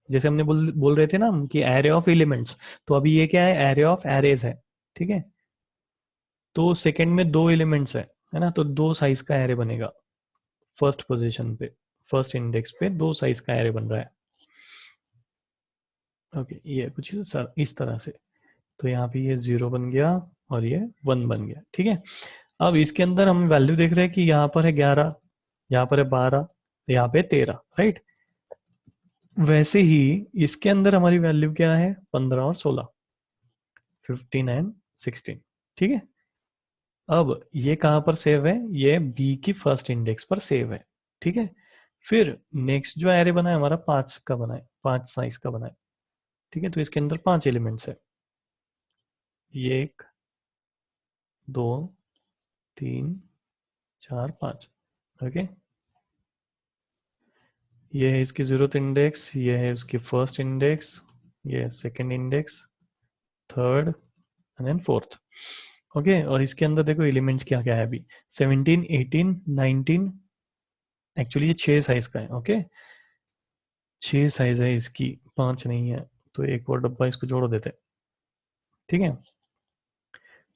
जैसे हमने बोल रहे थे ना कि एरे ऑफ एलिमेंट्स, तो अभी ये क्या है, एरे ऑफ एरेज है। ठीक है, तो सेकंड में 2 एलिमेंट्स है ना, तो 2 साइज का एरे बनेगा। फर्स्ट पोजीशन पे, फर्स्ट इंडेक्स पे 2 साइज का एरे बन रहा है। ओके, ये कुछ सर इस तरह से, तो यहाँ पे ये 0 बन गया और ये 1 बन गया। ठीक है, अब इसके अंदर हम वैल्यू देख रहे हैं कि यहाँ पर है 11, यहाँ पर है 12, यहाँ पे 13, राइट। वैसे ही इसके अंदर हमारी वैल्यू क्या है, 15 और 16, 15 एंड 16। ठीक है, अब ये कहाँ पर सेव है, ये बी की फर्स्ट इंडेक्स पर सेव है। ठीक है, फिर नेक्स्ट जो एरे बना है हमारा 5 का बना है, 5 साइज का बना है। ठीक है, तो इसके अंदर 5 एलिमेंट्स है, ये 1 2 3 4 5। ओके, ये है इसकी 0th इंडेक्स, ये है उसकी फर्स्ट इंडेक्स, ये है second index, third and then fourth. Okay, और इसके अंदर देखो एलिमेंट्स क्या क्या है अभी, 17 18 19, एक्चुअली ये 6 साइज का है। ओके, 6 साइज है इसकी, 5 नहीं है, तो एक और डब्बा इसको जोड़ देते हैं। ठीक है,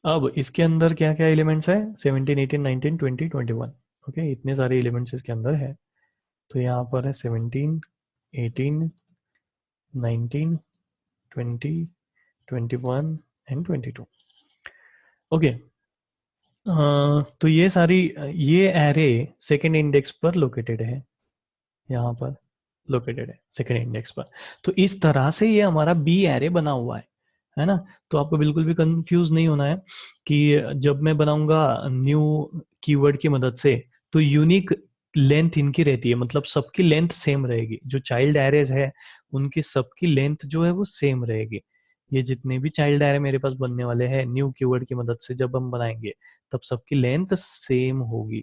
अब इसके अंदर क्या क्या एलिमेंट्स है, 17 18 19 20 21। ओके, इतने सारे एलिमेंट्स इसके अंदर है। तो यहाँ पर है 17 18 19 20 21 एंड 22। ओके, तो ये सारी, ये एरे सेकेंड इंडेक्स पर लोकेटेड है, यहाँ पर लोकेटेड है सेकेंड इंडेक्स पर। तो इस तरह से ये हमारा बी एरे बना हुआ है ना। तो आपको बिल्कुल भी कंफ्यूज नहीं होना है कि जब मैं बनाऊंगा न्यू कीवर्ड की मदद से, तो यूनिक लेंथ इनकी रहती है, मतलब सबकी लेंथ सेम रहेगी, जो चाइल्ड एरेज है उनकी सबकी लेंथ जो है वो सेम रहेगी। ये जितने भी चाइल्ड एरे मेरे पास बनने वाले हैं न्यू कीवर्ड की मदद से जब हम बनाएंगे, तब सबकी लेंथ सेम होगी।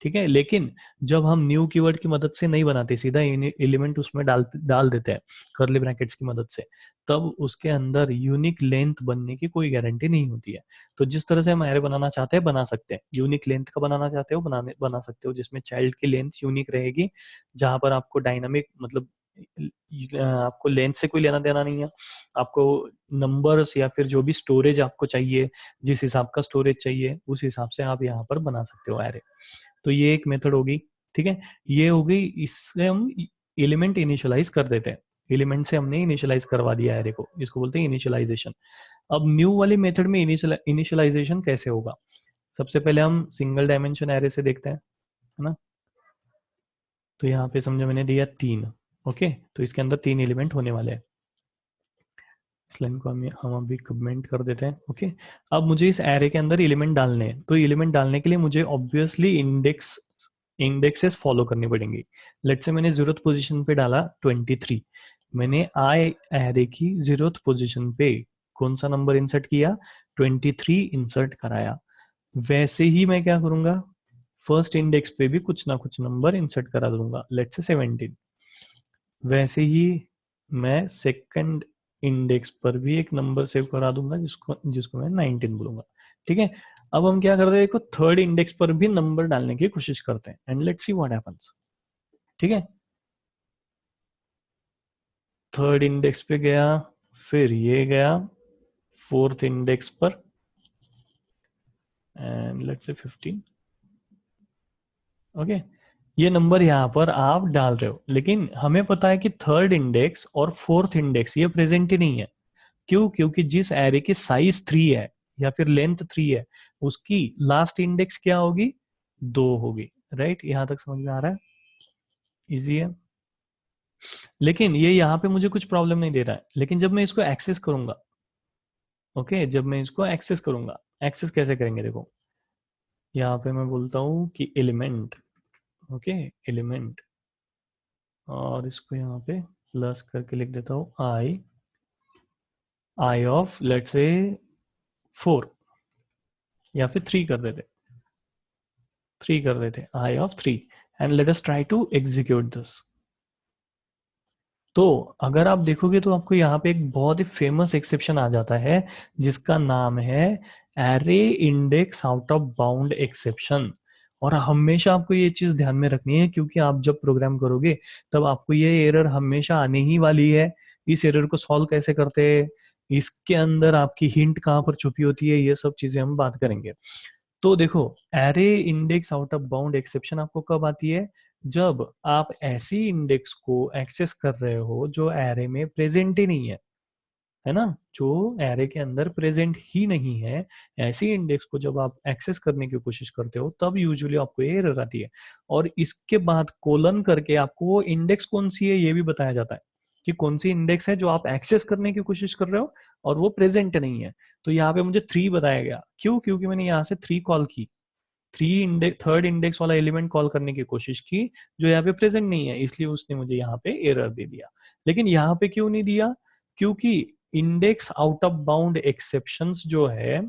ठीक है, लेकिन जब हम न्यू कीवर्ड की मदद से नहीं बनाते, सीधा एलिमेंट उसमें डाल देते हैं कर्ली ब्रैकेट्स की मदद से, तब उसके अंदर यूनिक लेंथ बनने की कोई गारंटी नहीं होती है। तो जिस तरह से हम एरे बनाना चाहते हैं बना सकते हैं, यूनिक लेंथ का बनाना चाहते हो बना सकते हो, जिसमें चाइल्ड की लेंथ यूनिक रहेगी, जहां पर आपको डायनामिक मतलब आपको लेंथ से कोई लेना देना नहीं है, आपको नंबर्स या फिर जो भी स्टोरेज आपको चाहिए, जिस हिसाब का स्टोरेज चाहिए उस हिसाब से आप यहाँ पर बना सकते हो एरे। तो ये एक मेथड होगी। ठीक है, ये हो गई, इससे हम एलिमेंट इनिशियलाइज कर देते हैं, एलिमेंट से हमने इनिशियलाइज करवा दिया एरे को, इसको बोलते हैं इनिशियलाइजेशन। अब न्यू वाली मेथड में इनिशियलाइजेशन कैसे होगा, सबसे पहले हम सिंगल डायमेंशन एरे से देखते हैं, है ना। तो यहाँ पे समझो मैंने दिया 3। ओके, तो इसके अंदर 3 एलिमेंट होने वाले हैं, इस लाइन को हम अभी कमेंट कर देते हैं। ओके, अब मुझे इस एरे के अंदर एलिमेंट डालने हैं, तो एलिमेंट डालने के लिए मुझे ऑब्वियसली इंडेक्सेस फॉलो करनी पड़ेंगी। लेट्स से मैंने 0th पोजीशन पे डाला 23, मैंने आई एरे की 0th पोजीशन पे कौन सा नंबर इंसर्ट किया, 23 इंसर्ट कराया। वैसे ही मैं क्या करूंगा, फर्स्ट इंडेक्स पे भी कुछ ना कुछ नंबर इंसर्ट करा दूंगा, लेट्स से 17। वैसे ही मैं सेकंड इंडेक्स पर भी एक नंबर सेव करा दूंगा, जिसको जिसको मैं 19 बोलूंगा। ठीक है, अब हम क्या करते हैं, देखो थर्ड इंडेक्स पर भी नंबर डालने की कोशिश करते हैं, and let's see what happens. ठीक है, थर्ड इंडेक्स पे गया, फिर ये गया फोर्थ इंडेक्स पर, एंड लेट्स से 15। ओके, ये नंबर यहाँ पर आप डाल रहे हो, लेकिन हमें पता है कि थर्ड इंडेक्स और फोर्थ इंडेक्स ये प्रेजेंट ही नहीं है। क्यों? क्योंकि जिस एरे की साइज 3 है या फिर लेंथ 3 है, उसकी लास्ट इंडेक्स क्या होगी, 2 होगी। राइट, यहां तक समझ में आ रहा है? इजी है। लेकिन ये यहाँ पे मुझे कुछ प्रॉब्लम नहीं दे रहा है, लेकिन जब मैं इसको एक्सेस करूंगा, ओके, जब मैं इसको एक्सेस करूंगा, एक्सेस कैसे करेंगे देखो, यहाँ पे मैं बोलता हूँ कि एलिमेंट, ओके, एलिमेंट, और इसको यहाँ पे प्लस करके लिख देता हूँ, आई ऑफ लेट्स से 4, या फिर 3 कर देते, 3 कर देते, I of 3, and let us try to execute this. तो अगर आप देखोगे तो आपको यहाँ पे एक बहुत ही फेमस एक्सेप्शन आ जाता है, जिसका नाम है array index out of bound exception. और हमेशा आपको ये चीज ध्यान में रखनी है, क्योंकि आप जब प्रोग्राम करोगे तब आपको ये एरर हमेशा आने ही वाली है। इस एरर को सॉल्व कैसे करते हैं, इसके अंदर आपकी हिंट कहाँ पर छुपी होती है, ये सब चीजें हम बात करेंगे। तो देखो, array index out of bound exception आपको कब आती है, जब आप ऐसी इंडेक्स को एक्सेस कर रहे हो जो एरे में प्रेजेंट ही नहीं है ना, जो एरे के अंदर प्रेजेंट ही नहीं है, ऐसी इंडेक्स को जब आप एक्सेस करने की कोशिश करते हो तब यूजुअली आपको ये एरर आती है। और इसके बाद कोलन करके आपको वो इंडेक्स कौन सी है ये भी बताया जाता है, कि कौन सी इंडेक्स है जो आप एक्सेस करने की कोशिश कर रहे हो और वो प्रेजेंट नहीं है। तो यहाँ पे मुझे 3 बताया गया, क्यों? क्योंकि मैंने यहाँ से 3 कॉल की, 3 थर्ड इंडेक्स वाला एलिमेंट कॉल करने की कोशिश की, जो यहाँ पे प्रेजेंट नहीं है, इसलिए उसने मुझे यहाँ पे एरर दे दिया। लेकिन यहाँ पे क्यों नहीं दिया? क्योंकि index out of bound exceptions जो है,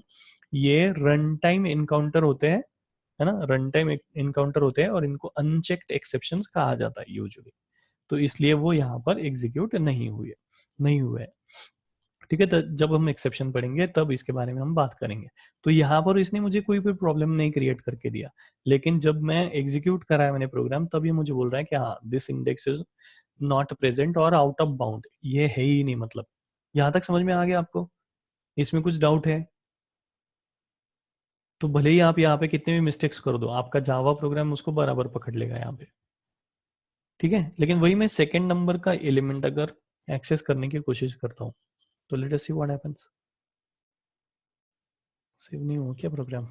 ये रन टाइम इनकाउंटर होते हैं, है ना, रन टाइम इनकाउंटर होते हैं, और इनको अनचेक्ड एक्सेप्शंस कहा जाता है यूजुअली। तो इसलिए वो यहाँ पर एग्जीक्यूट नहीं हुए। ठीक है, तो जब हम एक्सेप्शन पढ़ेंगे तब इसके बारे में हम बात करेंगे। तो यहाँ पर इसने मुझे कोई भी प्रॉब्लम नहीं क्रिएट करके दिया, लेकिन जब मैं एग्जीक्यूट कराया मैंने प्रोग्राम, तब ये मुझे बोल रहा है कि हाँ, this index is not present और आउट ऑफ बाउंड, ये है ही नहीं मतलब। यहाँ तक समझ में आ गया आपको? इसमें कुछ डाउट है तो भले ही आप यहाँ पे कितने भी मिस्टेक्स कर दो, आपका जावा प्रोग्राम उसको बराबर पकड़ लेगा यहाँ पे। ठीक है, लेकिन वही मैं सेकेंड नंबर का एलिमेंट अगर एक्सेस करने की कोशिश करता हूँ, तो let us see what happens. Save नहीं हुआ क्या प्रोग्राम?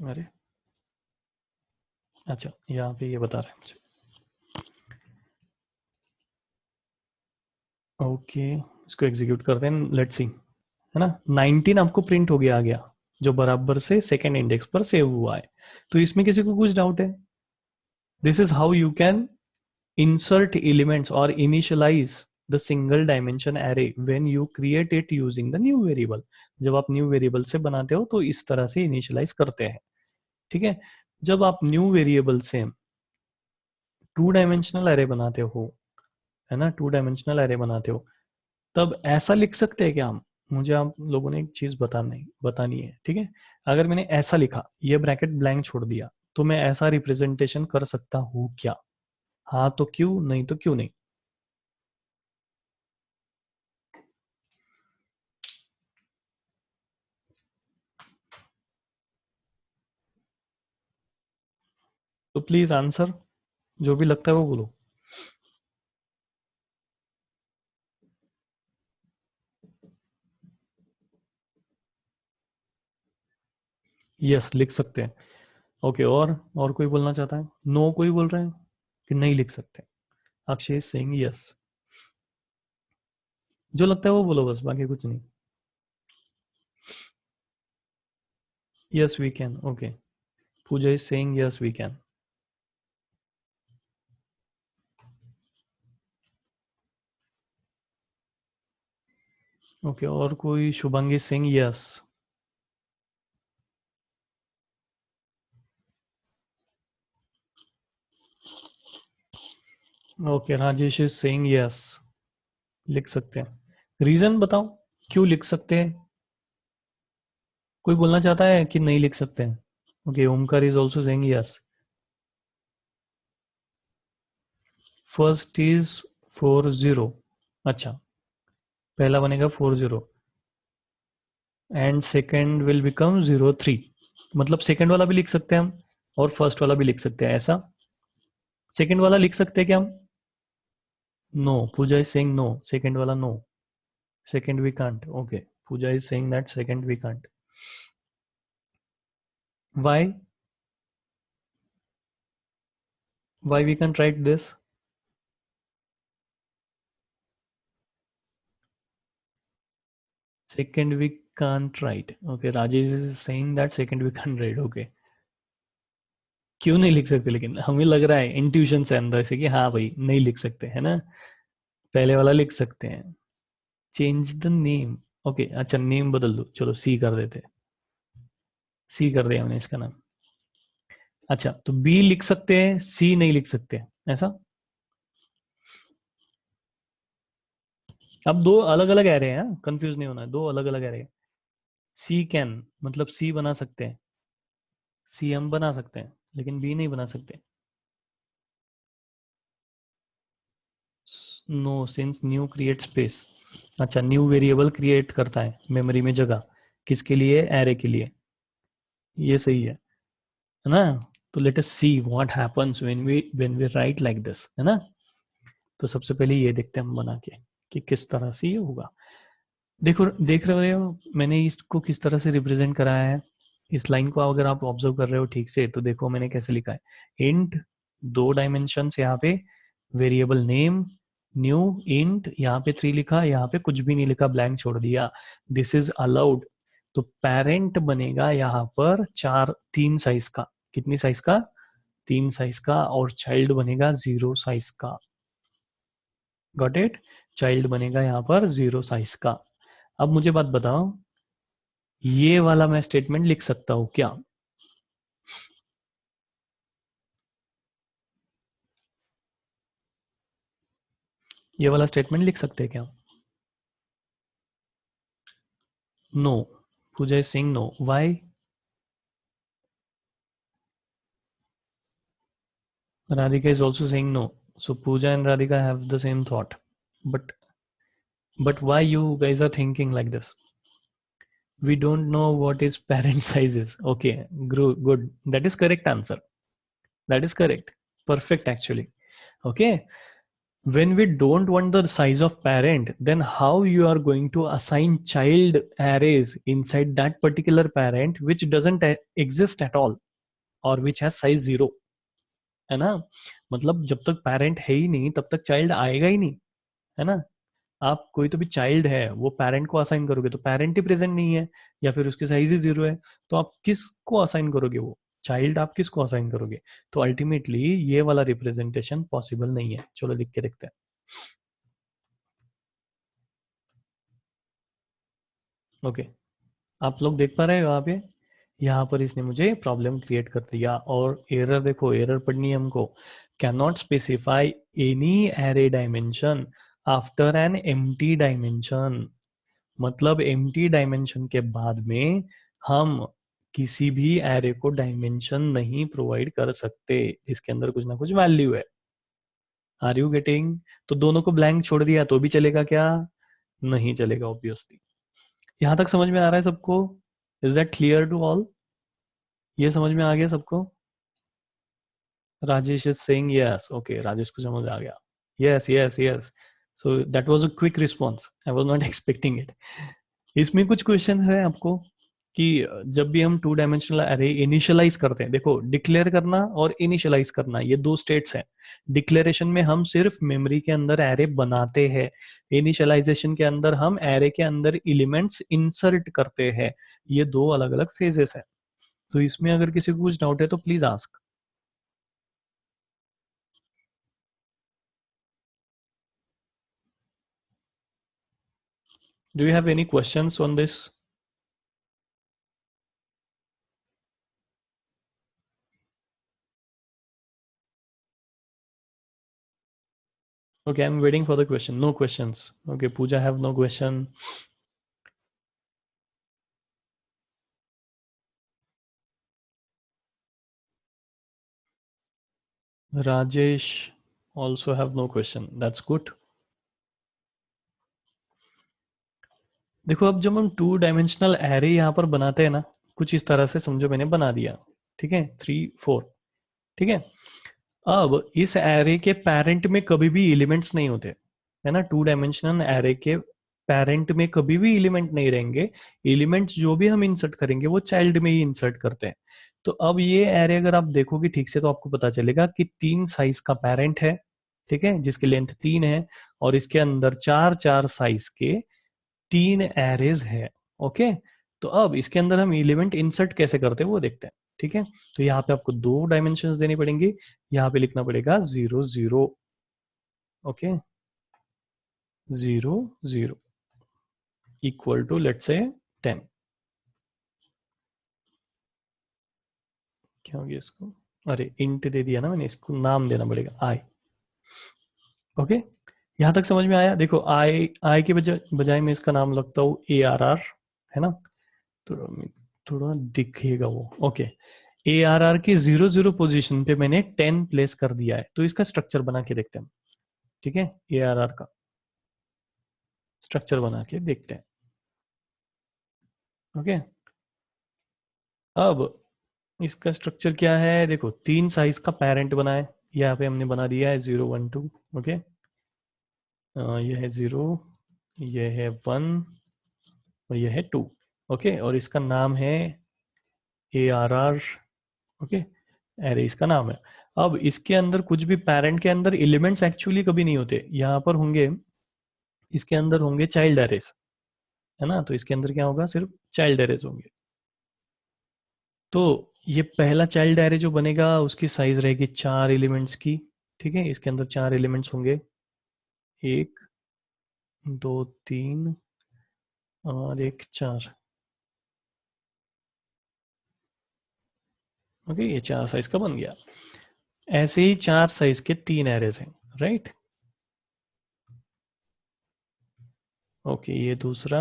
अरे अच्छा, यहाँ पे ये बता रहा है मुझे। ओके, इसको एग्जीक्यूट करते हैं, लेट्स सी, है ना, 19 आपको प्रिंट हो गया, आ गया, जो बराबर से सेकेंड इंडेक्स पर सेव हुआ है। तो इसमें किसी को कुछ डाउट है? This is how you can insert elements or initialize the single dimension array when you create it using the new variable। जब आप न्यू वेरिएबल से बनाते हो तो इस तरह से इनिशियलाइज करते हैं। ठीक है, जब आप न्यू वेरिएबल से 2 डायमेंशनल एरे बनाते हो, है ना, 2 डायमेंशनल एरे बनाते हो, तब ऐसा लिख सकते हैं क्या हम? मुझे आप लोगों ने एक चीज बतानी है। ठीक है, अगर मैंने ऐसा लिखा, ये ब्रैकेट ब्लैंक छोड़ दिया, तो मैं ऐसा रिप्रेजेंटेशन कर सकता हूँ क्या? हाँ तो क्यों नहीं, तो क्यों नहीं? तो प्लीज आंसर, जो भी लगता है वो बोलो। यस, लिख सकते हैं। ओके, और कोई बोलना चाहता है? नो कोई बोल रहे हैं कि नहीं लिख सकते? अक्षय सिंह यस, जो लगता है वो बोलो बस, बाकी कुछ नहीं। Yes we can, okay, Pooja is saying yes we can. Okay, और कोई? Shubhangi Singh, yes. Okay, Rajesh is saying yes. लिख सकते हैं. रीजन बताओ, क्यों लिख सकते हैं? कोई बोलना चाहता है कि नहीं लिख सकते हैं? Okay, Omkar is also saying yes. First is 40. अच्छा, पहला बनेगा 40 एंड सेकेंड विल बिकम 03. मतलब सेकेंड वाला भी लिख सकते हैं हम और फर्स्ट वाला भी लिख सकते हैं, ऐसा? सेकेंड वाला लिख सकते हैं क्या हम? No, Pooja is saying no, second वाला no. Second we can't. Okay, Pooja is saying that second we can't. Why? Why we can't write this? Second we can't write. Okay, Rajesh is saying that second we can't write. Okay. क्यों नहीं लिख सकते? लेकिन हमें लग रहा है intuition से अंदर से कि हाँ भाई नहीं लिख सकते, है ना? पहले वाला लिख सकते हैं. Change the name. ओके, अच्छा नेम बदल दो, चलो सी कर देते. सी कर दिया हमने इसका नाम. अच्छा, तो बी लिख सकते हैं, सी नहीं लिख सकते, ऐसा? अब दो अलग अलग एरे हैं, कंफ्यूज नहीं होना है, दो अलग अलग एरे. सी कैन, मतलब सी बना सकते हैं. सी हम बना सकते हैं लेकिन बी नहीं बना सकते. No, since new create space. अच्छा, न्यू वेरिएबल क्रिएट करता है मेमोरी में जगह. किसके लिए? एरे के लिए. ये सही है ना? तो let us see what happens when we write like this, है ना? तो सबसे पहले ये देखते हैं हम बना के कि किस तरह से ये होगा. देखो, देख रहे हो मैंने इसको किस तरह से रिप्रेजेंट कराया है. इस लाइन को अगर आप ऑब्जर्व कर रहे हो ठीक से तो देखो मैंने कैसे लिखा है. इंट, दो डायमेंशंस यहाँ पे. Variable name, new. इंट, यहाँ पे 3 लिखा, यहाँ पे कुछ भी नहीं लिखा, ब्लैंक छोड़ दिया. This is allowed. तो पेरेंट बनेगा यहाँ पर 3 साइज का. कितनी साइज का? 3 साइज का. और चाइल्ड बनेगा 0 साइज का. Got it? चाइल्ड बनेगा यहाँ पर 0 साइज का. अब मुझे बात बताओ, ये वाला मैं स्टेटमेंट लिख सकता हूं क्या? ये वाला स्टेटमेंट लिख सकते हैं क्या? No. Pooja is saying no. Why? Radhika is also saying no. So Pooja and Radhika have the same thought. But why you guys are thinking like this? We don't know what is parent sizes. Okay, good. That is correct answer. That is correct. Perfect actually. Okay. When we don't want the size of parent, then how you are going to assign child arrays inside that particular parent which doesn't exist at all or which has size 0, है ना? मतलब जब तक parent है ही नहीं तब तक child आएगा ही नहीं, है ना? आप कोई तो भी चाइल्ड है वो पेरेंट को असाइन करोगे तो पेरेंट ही प्रेजेंट नहीं है या फिर उसकी साइज ही 0 है, तो आप किसको असाइन करोगे? वो चाइल्ड आप किसको असाइन करोगे? तो अल्टीमेटली ये वाला रिप्रेजेंटेशन पॉसिबल नहीं है. चलो लिख के देखते हैं. ओके, आप लोग देख पा रहे हो यहाँ पे? यहाँ पर इसने मुझे प्रॉब्लम क्रिएट कर दिया. और एरर देखो, एरर पढ़नी है हमको. Can not specify any array dimension after an empty dimension. मतलब एम्प्टी डायमेंशन के बाद में हम किसी भी एरे को डायमेंशन नहीं प्रोवाइड कर सकते जिसके अंदर कुछ ना कुछ वैल्यू है. Are you getting? तो दोनों को ब्लैंक छोड़ दिया तो भी चलेगा क्या? नहीं चलेगा ऑब्वियसली. यहां तक समझ में आ रहा है सबको? Is that clear to all? ये समझ में आ गया सबको? Rajesh is saying yes. Okay, Rajesh को समझ आ गया. Yes yes yes. So that was a quick response. I was not expecting it. इसमें कुछ क्वेश्चन है आपको कि जब भी हम 2 डायमेंशनल अरे इनिशियलाइज करते हैं, देखो डिक्लेयर करना और इनिशियलाइज करना ये दो स्टेट्स हैं. डिक्लेरेशन में हम सिर्फ मेमोरी के अंदर एरे बनाते हैं. इनिशियलाइजेशन के अंदर हम एरे के अंदर एलिमेंट्स इंसर्ट करते हैं. ये दो अलग अलग फेजेस है. तो इसमें अगर किसी को कुछ डाउट है तो please ask. Do you have any questions on this? Okay, I'm waiting for the question. No questions. Okay, Pooja have no question. Rajesh also have no question. That's good. देखो अब जब हम 2 डायमेंशनल एरे यहाँ पर बनाते हैं ना, कुछ इस तरह से समझो मैंने बना दिया, ठीक है, 3 4, ठीक है। अब इस एरे के पेरेंट में कभी भी एलिमेंट्स नहीं होते, है ना। 2 डायमेंशनल एरे के पेरेंट में कभी भी एलिमेंट नहीं रहेंगे। एलिमेंट्स जो भी हम इंसर्ट करेंगे वो चाइल्ड में ही इंसर्ट करते हैं। तो अब ये एरे अगर आप देखोगे ठीक से तो आपको पता चलेगा कि 3 साइज का पेरेंट है, ठीक है, जिसकी लेंथ 3 है, और इसके अंदर 4 4 साइज के 3 एरेज है। ओके, तो अब इसके अंदर हम एलिमेंट इंसर्ट कैसे करते हैं वो देखते हैं, ठीक है। तो यहाँ पे आपको 2 डायमेंशन देनी पड़ेंगी। यहाँ पे लिखना पड़ेगा 0 0, okay, 0 0 equal to let's say 10। क्या हो गया इसको, अरे इंट दे दिया ना मैंने, इसको नाम देना पड़ेगा आई। ओके, यहाँ तक समझ में आया। देखो आई आई के बजाय मैं इसका नाम लगता हूँ ARR, है ना, तो थोड़ा दिखेगा वो। ओके, ARR की 0 0 पोजीशन पे मैंने 10 प्लेस कर दिया है। तो इसका स्ट्रक्चर बना के देखते हैं, ठीक है। ARR का स्ट्रक्चर बना के देखते हैं। ओके, अब इसका स्ट्रक्चर क्या है, देखो 3 साइज का पेरेंट बना है, यहाँ पे हमने बना दिया है 0 1 2। ओके, यह है 0, यह है 1 और यह है 2। ओके, और इसका नाम है ARR। ओके, एरे इसका नाम है। अब इसके अंदर कुछ भी पेरेंट के अंदर एलिमेंट्स एक्चुअली कभी नहीं होते, यहाँ पर होंगे, इसके अंदर होंगे चाइल्ड एरेस, है ना। तो इसके अंदर क्या होगा, सिर्फ चाइल्ड एरेस होंगे। तो ये पहला चाइल्ड एरे जो बनेगा उसकी साइज रहेगी 4 एलिमेंट्स की, ठीक है। इसके अंदर 4 एलिमेंट्स होंगे, 1 2 3 और 1 4। ओके, ये 4 साइज का बन गया। ऐसे ही 4 साइज के 3 एरेज हैं, राइट। ओके, ये दूसरा,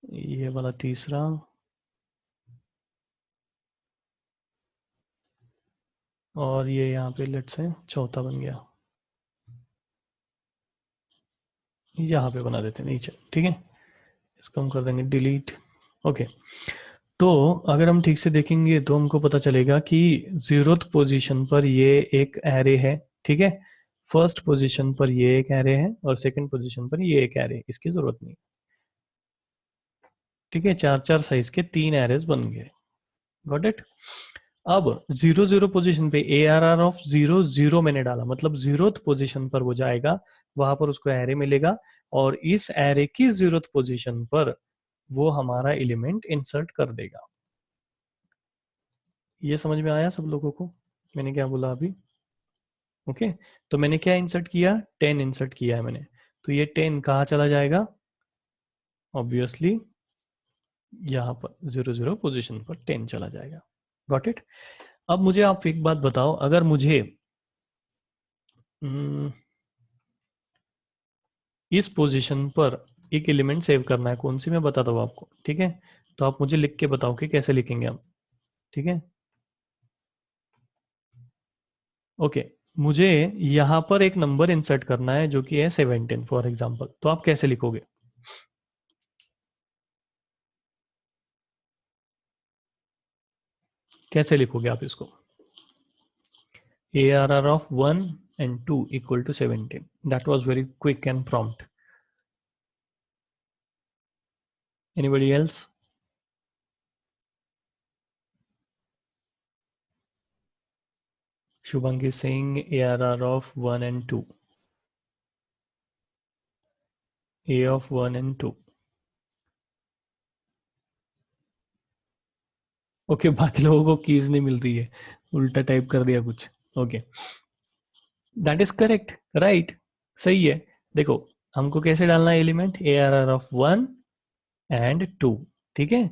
ये वाला तीसरा, और ये यहाँ पे लेट्स से चौथा बन गया। यहाँ पे बना देते हैं नीचे, ठीक है। इसको हम कर देंगे डिलीट। ओके, तो अगर हम ठीक से देखेंगे तो हमको पता चलेगा कि 0th पोजीशन पर ये एक एरे है, ठीक है। फर्स्ट पोजीशन पर ये एक एरे है और सेकंड पोजीशन पर ये एक एरे, इसकी जरूरत नहीं, ठीक है। 4 4 साइज के 3 एरेज बन गए, गॉट इट। अब 0 0 पोजीशन पे ARR ऑफ 0 0 मैंने डाला, मतलब 0th पोजीशन पर वो जाएगा, वहां पर उसको एरे मिलेगा, और इस एरे की 0th पोजीशन पर वो हमारा एलिमेंट इंसर्ट कर देगा। ये समझ में आया सब लोगों को, मैंने क्या बोला अभी। ओके, तो मैंने क्या इंसर्ट किया, 10 इंसर्ट किया है मैंने। तो ये 10 कहाँ चला जाएगा, ऑब्वियसली यहाँ पर 0 0 पोजीशन पर 10 चला जाएगा, गॉट इट। अब मुझे आप एक बात बताओ, अगर मुझे इस पोजीशन पर एक एलिमेंट सेव करना है, कौन सी मैं बताता हूँ आपको, ठीक है। तो आप मुझे लिख के बताओ कि कैसे लिखेंगे हम, ठीक है। ओके, मुझे यहाँ पर एक नंबर इंसर्ट करना है जो कि है 17 फॉर एग्जाम्पल। तो आप कैसे लिखोगे, कैसे लिखोगे आप इसको। ARR of 1 and 2 equal to 17. That was very quick and prompt. Anybody else? Shubhangi is saying ARR of 1 and 2. A of 1 and 2. Okay, बाकी लोगों को कीज नहीं मिल रही है, उल्टा टाइप कर दिया कुछ। Okay, that is correct, right, सही है। देखो हमको कैसे डालना है एलिमेंट, ARR ऑफ 1 एंड 2, ठीक है।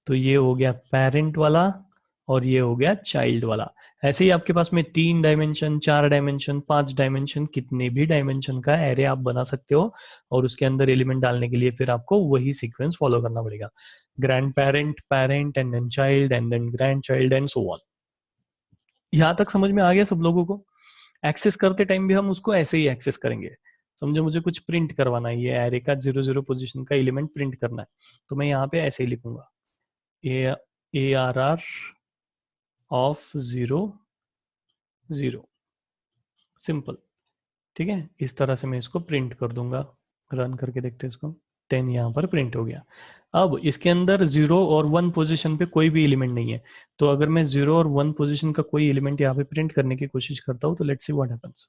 तो ये हो गया पेरेंट वाला और ये हो गया चाइल्ड वाला। ऐसे ही आपके पास में 3 डायमेंशन, 4 डायमेंशन, 5 डायमेंशन, कितने भी डायमेंशन का एरे आप बना सकते हो, और उसके अंदर एलिमेंट डालने के लिए फिर आपको वही सीक्वेंस फॉलो करना पड़ेगा, grand parent, parent and then child and then grand child and so on. यहाँ तक समझ में आ गया सब लोगों को? एक्सेस करते टाइम भी हम उसको ऐसे ही एक्सेस करेंगे। समझो मुझे कुछ प्रिंट करवाना है, ये एरे का 0 0 पोजीशन का एलिमेंट प्रिंट करना है, तो मैं यहाँ पे ऐसे ही लिखूंगा, ARR ऑफ 0 0, सिंपल, ठीक है। इस तरह से मैं इसको प्रिंट कर दूंगा, रन करके देखते हैं इसको। 10 यहाँ पर प्रिंट हो गया। अब इसके अंदर 0 और 1 पोजीशन पे कोई भी एलिमेंट नहीं है, तो अगर मैं 0 और 1 पोजीशन का कोई एलिमेंट यहाँ पे प्रिंट करने की कोशिश करता हूँ तो लेट्स सी व्हाट हैपेंस।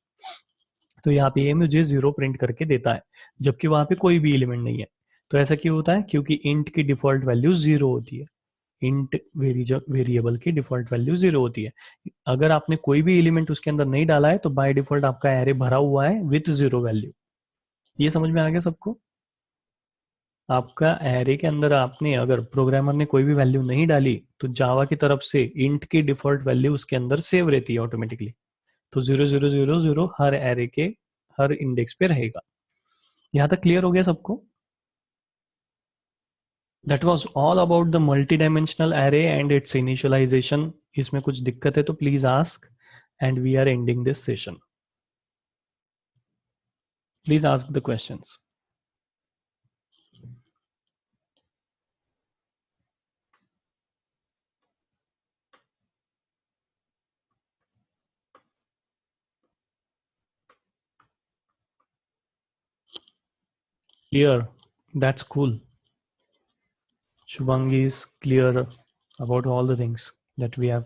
तो यहाँ पे ये मुझे 0 प्रिंट करके देता है, जबकि वहाँ पे कोई भी एलिमेंट नहीं है। तो ऐसा क्यों होता है? क्योंकि इंट की डिफॉल्ट वैल्यू 0 होती है। इंट वेरिएबल की डिफॉल्ट वैल्यू 0 होती है। अगर आपने कोई भी एलिमेंट उसके अंदर नहीं डाला है तो बाय डिफॉल्ट आपका एरे भरा हुआ है विथ 0 वैल्यू। ये समझ में आ गया सबको? आपका एरे के अंदर आपने, अगर प्रोग्रामर ने कोई भी वैल्यू नहीं डाली, तो जावा की तरफ से इंट की डिफॉल्ट वैल्यू उसके अंदर सेव रहती है ऑटोमेटिकली। तो 0 0 0 0 हर एरे के हर इंडेक्स पे रहेगा। यहाँ तक क्लियर हो गया सबको? That was all about the multi dimensional array and its initialisation. इसमें कुछ दिक्कत है तो please ask, and we are ending this session. Please ask the questions. Clear. That's cool. Shubhangi is clear about all the things that we have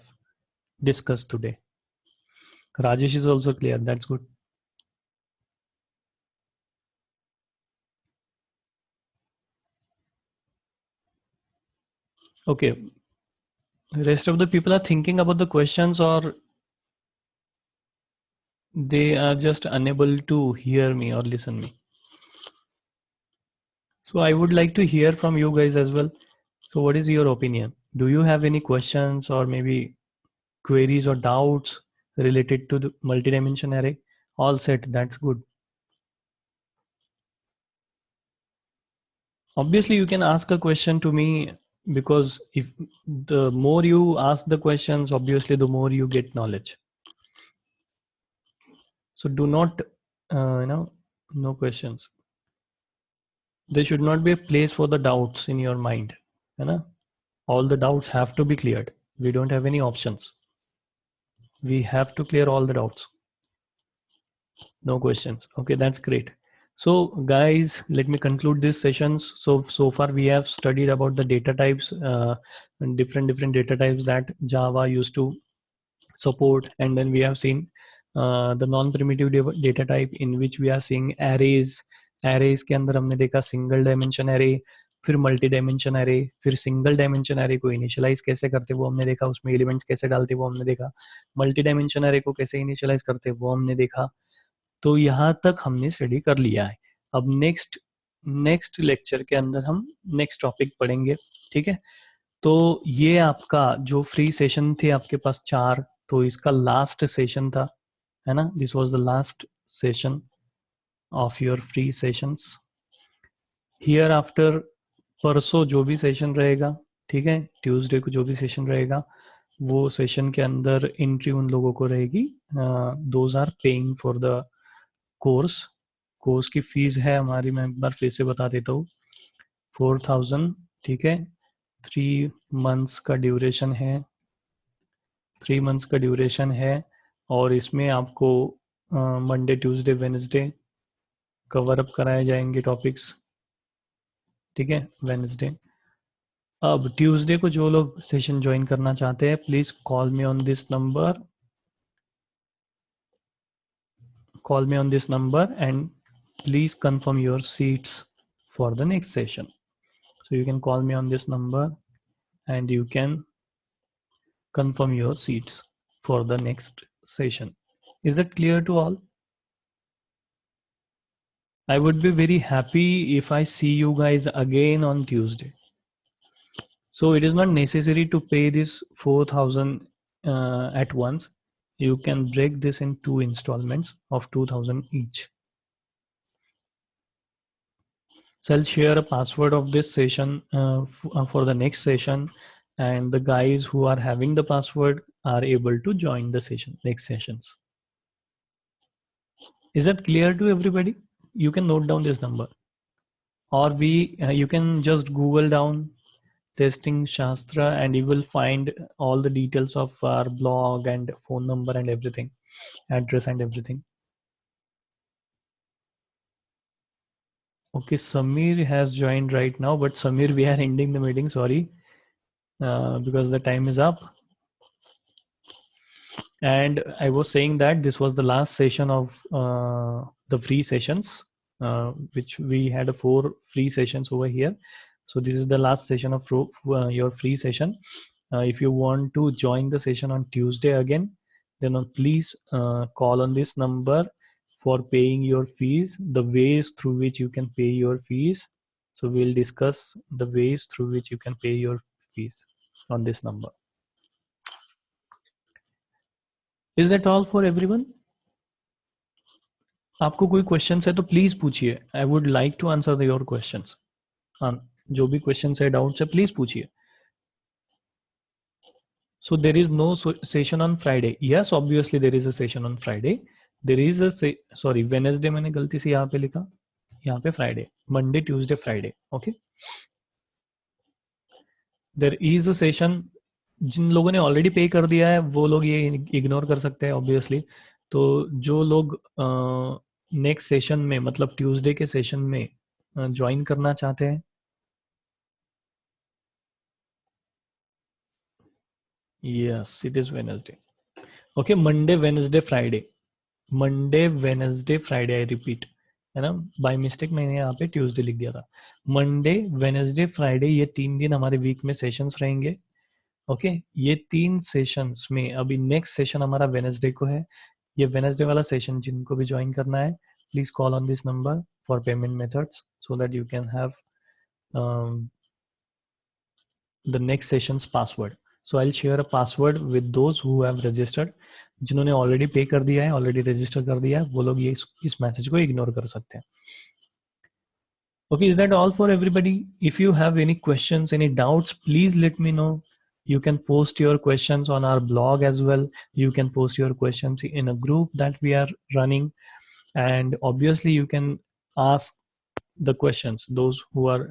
discussed today. Rajesh is also clear. That's good. Okay. Rest of the people are thinking about the questions, or they are just unable to hear me or listen me. So I would like to hear from you guys as well. So what is your opinion? Do you have any questions or maybe queries or doubts related to the multi-dimension array? All set. That's good. Obviously you can ask a question to me, because if the more you ask the questions, obviously the more you get knowledge. So do not no questions. There should not be a place for the doubts in your mind, you know. All the doubts have to be cleared. We don't have any options. We have to clear all the doubts. No questions. Okay, that's great. So guys, let me conclude this sessions. So far we have studied about the data types, and different data types that Java used to support, and then we have seen the non-primitive data type in which we are seeing arrays. Arrays के अंदर हमने देखा single dimension array, फिर multi dimension array, फिर single dimension array को initialise कैसे करते वो हमने देखा, उसमें एलिमेंट्स कैसे डालते वो हमने देखा, मल्टी डायमेंशन एरे को कैसे इनिशियलाइज करते वो हमने देखा। तो यहाँ तक हमने स्टडी कर लिया है। अब नेक्स्ट लेक्चर के अंदर हम नेक्स्ट टॉपिक पढ़ेंगे, ठीक है। तो ये आपका जो फ्री सेशन थे आपके पास 4, तो इसका लास्ट सेशन था, है ना। This was the last session of your free sessions. Here after परसों जो भी सेशन रहेगा, ठीक है, ट्यूसडे को जो भी सेशन रहेगा, वो सेशन के अंदर एंट्री उन लोगों को रहेगी those are paying for the course. Course की फीस है हमारी, मैं एक बार फिर से बता देता हूँ, 4000, ठीक है। 3 मंथ्स का ड्यूरेशन है, 3 मंथ्स का ड्यूरेशन है, और इसमें आपको Monday Tuesday Wednesday cover up कराए जाएंगे टॉपिक्स, ठीक है, वेडनेसडे। अब ट्यूसडे को जो लोग सेशन ज्वाइन करना चाहते हैं, please call me on this number, and please confirm your seats for the next session. So you can call me on this number and you can confirm your seats for the next session. Is that clear to all? I would be very happy if I see you guys again on Tuesday. So it is not necessary to pay this 4,000 at once. You can break this in 2 installments of 2,000 each. So I'll share a password of this session for the next session, and the guys who are having the password are able to join the session, next sessions. Is that clear to everybody? You can note down this number, or you can just Google down Testing Shastra and you will find all the details of our blog and phone number and everything, address and everything. Okay, Samir has joined right now, but Samir, we are ending the meeting, sorry, because the time is up. And I was saying that this was the last session of the free sessions, which we had 4 free sessions over here. So this is the last session of your free session. If you want to join the session on Tuesday again, then please call on this number for paying your fees, the ways through which you can pay your fees. So we'll discuss the ways through which you can pay your fees on this number. Is that all for everyone? आपको कोई question है तो please पूछिए. I would like to answer your questions. जो भी question है, doubts है, please पूछिए. So there is no session on Friday. Yes, obviously there is a session on Friday. There is a sorry, Wednesday मैंने गलती से यहाँ पे लिखा, यहाँ पे Friday, Monday, Tuesday, Friday. Okay. There is a session. जिन लोगों ने ऑलरेडी पे कर दिया है वो लोग ये इग्नोर कर सकते हैं ऑब्वियसली. तो जो लोग नेक्स्ट सेशन में मतलब ट्यूसडे के सेशन में ज्वाइन करना चाहते हैं, yes it is Wednesday. Okay, Monday Wednesday Friday, Monday Wednesday Friday, I repeat, है ना, बाय मिस्टेक मैंने यहाँ पे ट्यूसडे लिख दिया था. मंडे वेडनेसडे फ्राइडे, ये 3 दिन हमारे वीक में सेशंस रहेंगे. ओके, ये 3 सेशंस में अभी नेक्स्ट सेशन हमारा वेडनेसडे को है. ये वेडनेसडे वाला सेशन जिनको भी ज्वाइन करना है, please call on this number for payment methods so that you can have the next sessions password. So I will share a password with those who have registered. जिन्होंने already पे कर दिया है, already register कर दिया है, वो लोग ये इस मैसेज को इग्नोर कर सकते हैं. Okay, is that all for everybody? If you have any questions, any doubts, please let me know. You can post your questions on our blog as well. You can post your questions in a group that we are running, and obviously you can ask the questions. Those who are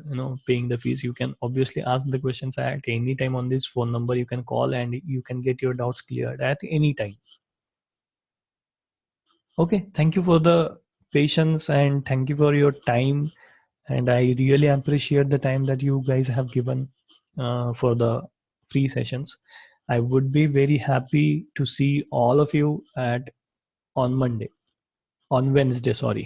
paying the fees, you can obviously ask the questions at any time on this phone number. You can call and you can get your doubts cleared at any time. Okay, thank you for the patience and thank you for your time. And I really appreciate the time that you guys have given for the free sessions. I would be very happy to see all of you on Wednesday, sorry.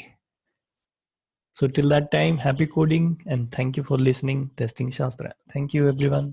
So till that time, happy coding and thank you for listening, Testing Shastra. Thank you, everyone.